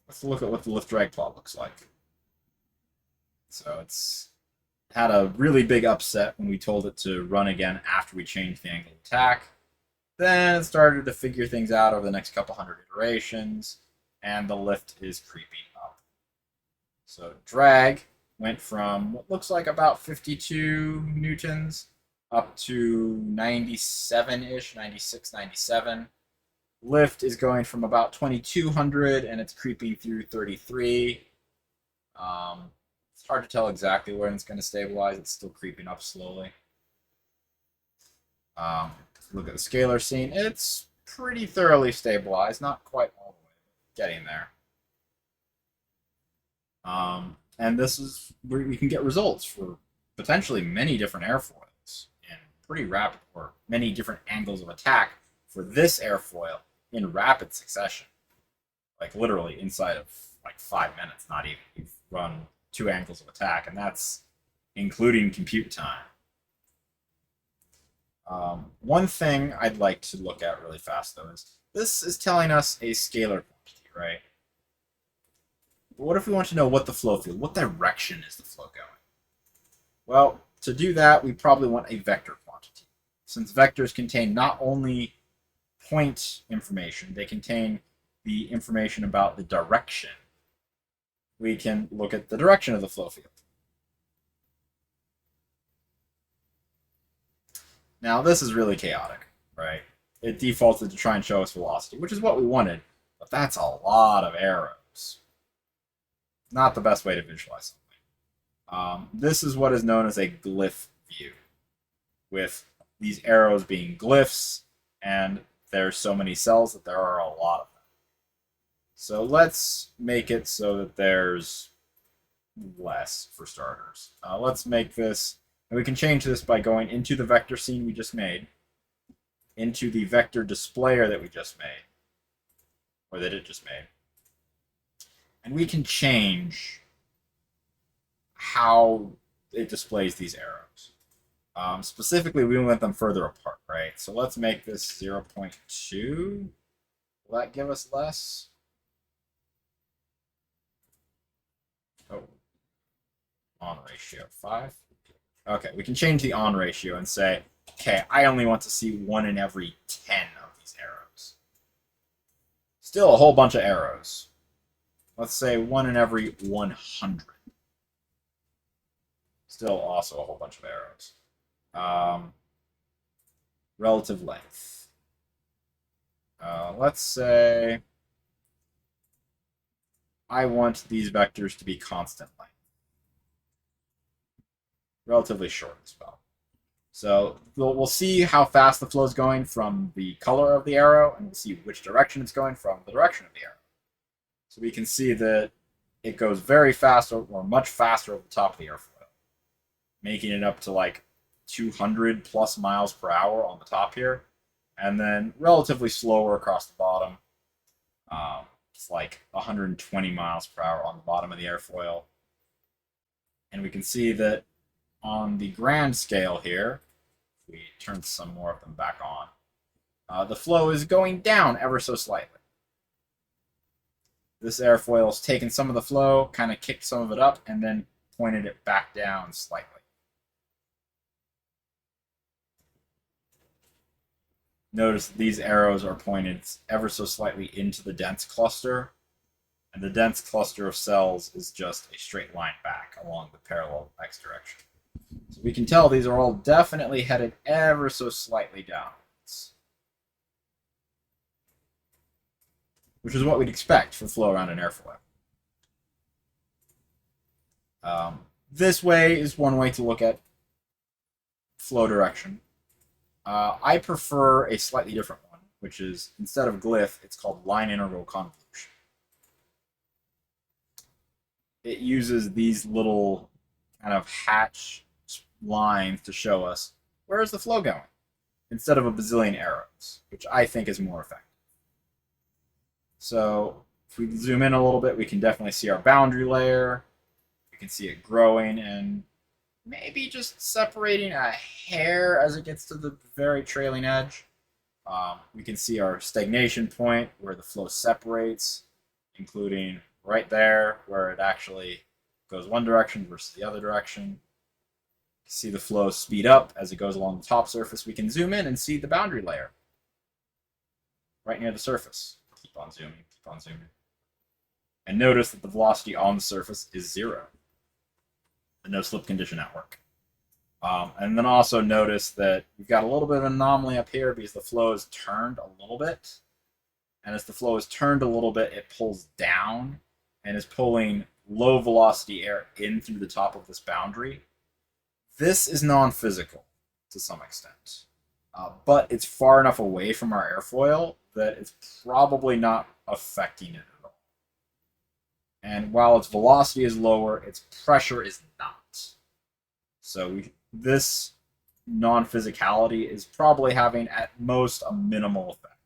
S1: Let's look at what the lift drag plot looks like. So it's had a really big upset when we told it to run again after we changed the angle of attack. Then it started to figure things out over the next couple hundred iterations, and the lift is creeping up. So drag went from what looks like about 52 newtons up to 97-ish, 96, 97. Lift is going from about 2200 and it's creeping through 33. It's hard to tell exactly when it's going to stabilize. It's still creeping up slowly. Look at the scalar scene. It's pretty thoroughly stabilized. Not quite all the way, but getting there. And this is where we can get results for potentially many different airfoils in pretty rapid, or many different angles of attack for this airfoil in rapid succession. Like literally inside of like 5 minutes, not even. You've run 2 angles of attack, and that's including compute time. One thing I'd like to look at really fast, though, is this is telling us a scalar quantity, right? But what if we want to know what the flow field, what direction is the flow going? Well, to do that, we probably want a vector quantity. Since vectors contain not only point information, they contain the information about the direction. We can look at the direction of the flow field. Now, this is really chaotic, right? It defaulted to try and show us velocity, which is what we wanted, but that's a lot of arrows. Not the best way to visualize something. This is what is known as a glyph view, with these arrows being glyphs, and there's so many cells that there are a lot of them. So let's make it so that there's less, for starters. Let's make this, and we can change this by going into the vector scene we just made, into the vector displayer that we just made, or that it just made, and we can change how it displays these arrows. Specifically, we want them further apart, right? So let's make this 0.2. Will that give us less? Oh, on ratio 5. Okay, we can change the on ratio and say, okay, I only want to see 1 in every 10 of these arrows. Still a whole bunch of arrows. Let's say 1 in every 100. Still also a whole bunch of arrows. Relative length. Let's say I want these vectors to be constant length. Relatively short as well. So we'll see how fast the flow is going from the color of the arrow, and we'll see which direction it's going from the direction of the arrow. So we can see that it goes very fast, or much faster over the top of the airfoil, making it up to like 200 plus miles per hour on the top here, and then relatively slower across the bottom. It's like 120 miles per hour on the bottom of the airfoil. And we can see that on the grand scale here, if we turn some more of them back on, the flow is going down ever so slightly. This airfoil's taken some of the flow, kind of kicked some of it up, and then pointed it back down slightly. Notice that these arrows are pointed ever so slightly into the dense cluster, and the dense cluster of cells is just a straight line back along the parallel x direction. So we can tell these are all definitely headed ever so slightly downwards, which is what we'd expect for flow around an airfoil. This way is one way to look at flow direction. I prefer a slightly different one, which is, instead of glyph, it's called line integral convolution. It uses these little kind of hatch lines to show us where is the flow going, instead of a bazillion arrows, which I think is more effective. So if we zoom in a little bit, we can definitely see our boundary layer. We can see it growing and maybe just separating a hair as it gets to the very trailing edge. We can see our stagnation point where the flow separates, including right there where it actually goes one direction versus the other direction. See the flow speed up as it goes along the top surface. We can zoom in and see the boundary layer right near the surface. Keep on zooming, keep on zooming. And notice that the velocity on the surface is 0. The no slip condition at work. And then also notice that we've got a little bit of an anomaly up here because the flow is turned a little bit. And as the flow is turned a little bit, it pulls down and is pulling low velocity air in through the top of this boundary. This is non-physical to some extent, but it's far enough away from our airfoil that it's probably not affecting it at all. And while its velocity is lower, its pressure is not. So this non-physicality is probably having at most a minimal effect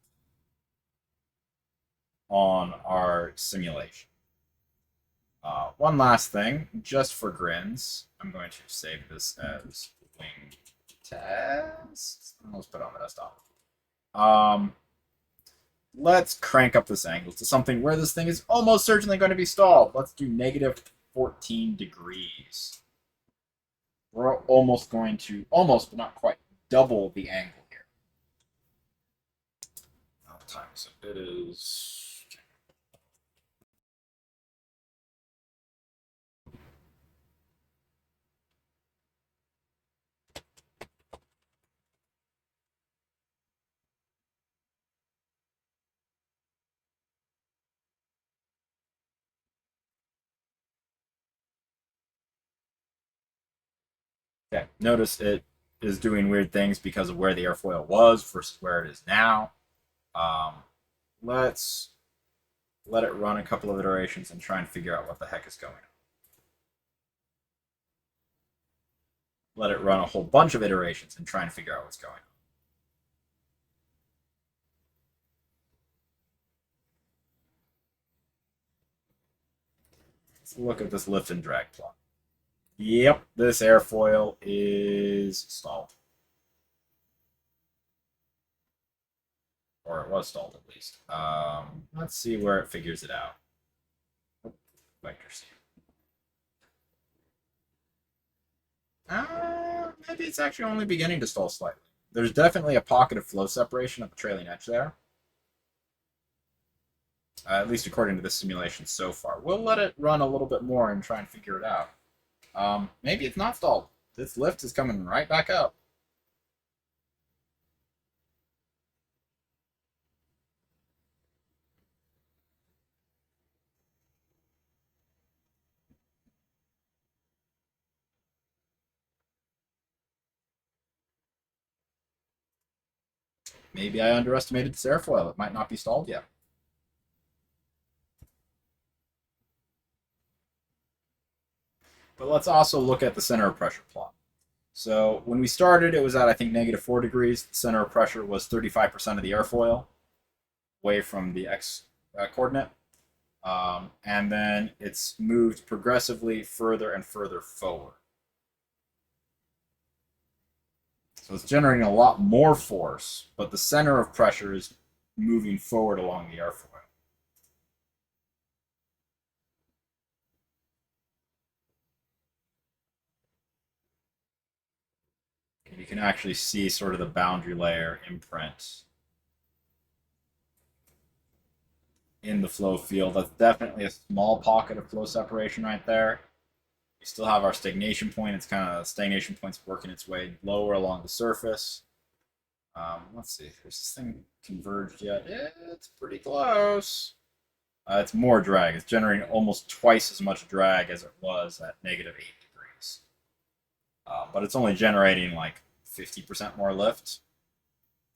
S1: on our simulation. One last thing, just for grins, I'm going to save this as wing test. Let's put it on the desktop. Let's crank up this angle to something where this thing is almost certainly going to be stalled. Let's do -14 degrees. we're almost going to, almost, but not quite, double the angle here. Now the time, so it is. Okay, notice it is doing weird things because of where the airfoil was versus where it is now. Um, let's let it run a couple of iterations and try and figure out what the heck is going on. Let it run a whole bunch of iterations and try and figure out what's going on. Let's look at this lift and drag plot. Yep, this airfoil is stalled. Or it was stalled at least. Let's see where it figures it out. Vector C. Maybe it's actually only beginning to stall slightly. There's definitely a pocket of flow separation at the trailing edge there. At least according to this simulation so far. We'll let it run a little bit more and try and figure it out. Maybe it's not stalled. This lift is coming right back up. Maybe I underestimated this airfoil. It might not be stalled yet. But let's also look at the center of pressure plot. So when we started, it was at, I think, -4 degrees. The center of pressure was 35% of the airfoil away from the x coordinate. And then it's moved progressively further and further forward. So it's generating a lot more force, but the center of pressure is moving forward along the airfoil. And you can actually see sort of the boundary layer imprint in the flow field. That's definitely a small pocket of flow separation right there. We still have our stagnation point. It's kind of stagnation point's working its way lower along the surface. Let's see, has this thing converged yet? It's pretty close. It's more drag. It's generating almost twice as much drag as it was at -8 degrees. But it's only generating like 50% more lift.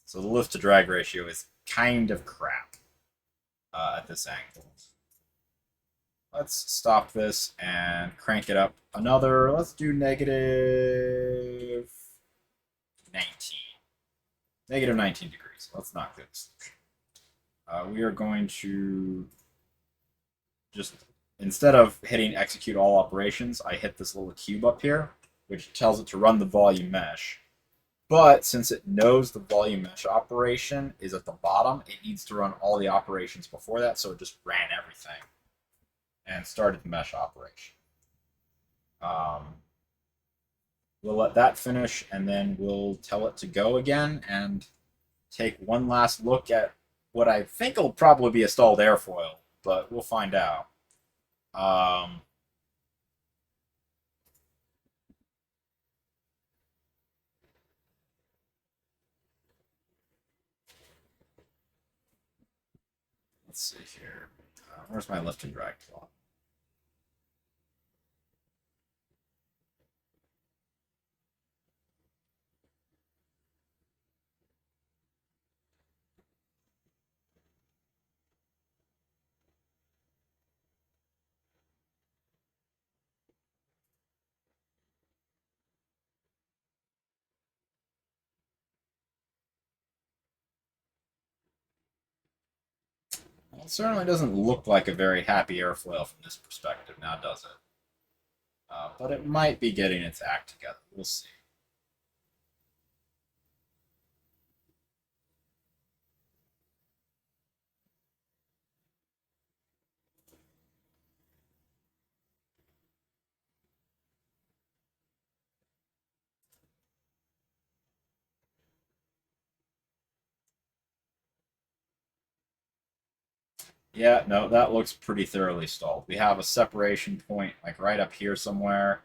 S1: So the lift to drag ratio is kind of crap at this angle. Let's stop this and crank it up another. Let's do -19. -19 degrees. Let's not do this. We are going to just, instead of hitting execute all operations, I hit this little cube up here, which tells it to run the volume mesh. But since it knows the volume mesh operation is at the bottom, it needs to run all the operations before that, so it just ran everything and started the mesh operation. We'll let that finish, and then we'll tell it to go again and take one last look at what I think will probably be a stalled airfoil, but we'll find out. Let's see here. Where's my lift and drag plot? Well, it certainly doesn't look like a very happy airfoil from this perspective, now does it? But it might be getting its act together. We'll see. Yeah, no, that looks pretty thoroughly stalled. We have a separation point like right up here somewhere.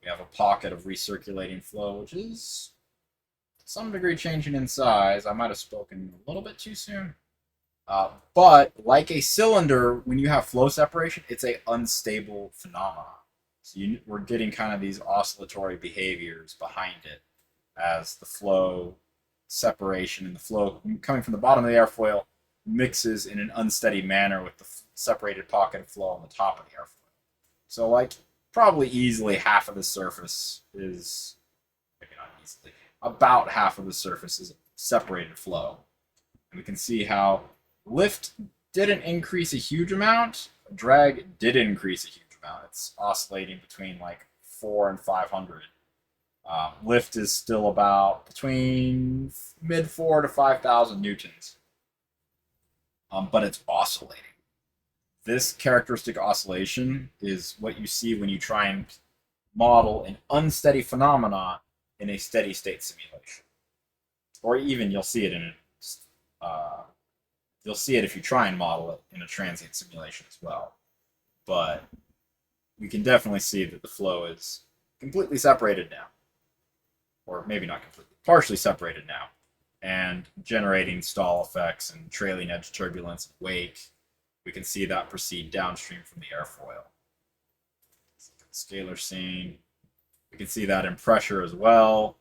S1: We have a pocket of recirculating flow, which is to some degree changing in size. I might have spoken a little bit too soon. But like a cylinder, when you have flow separation, it's a unstable phenomenon. So we're getting kind of these oscillatory behaviors behind it as the flow separation and the flow coming from the bottom of the airfoil mixes in an unsteady manner with the separated pocket of flow on the top of the airfoil. So like probably easily half of the surface is, maybe not easily, about half of the surface is separated flow. And we can see how lift didn't increase a huge amount, drag did increase a huge amount. It's oscillating between like 4 and 500. Lift is still about between mid 4 to 5,000 newtons, but it's oscillating. This characteristic oscillation is what you see when you try and model an unsteady phenomena in a steady state simulation, or even you'll see it you'll see it if you try and model it in a transient simulation as well. But we can definitely see that the flow is completely separated now, or maybe not completely, partially separated now, and generating stall effects and trailing edge turbulence and wake. We can see that proceed downstream from the airfoil. Scalar scene. We can see that in pressure as well.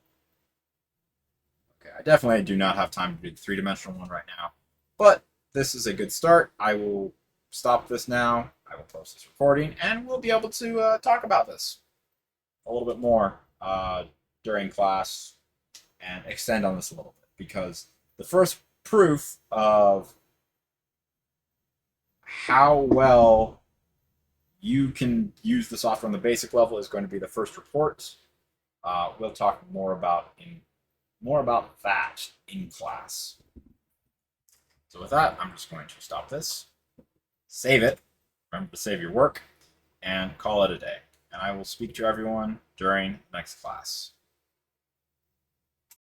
S1: Okay, I definitely do not have time to do the three-dimensional one right now, but this is a good start. I will stop this now. I will post this recording, and we'll be able to talk about this a little bit more during class and extend on this a little bit, because the first proof of how well you can use the software on the basic level is going to be the first report. We'll talk more about that in class. So with that, I'm just going to stop this, save it, remember to save your work, and call it a day. And I will speak to everyone during next class.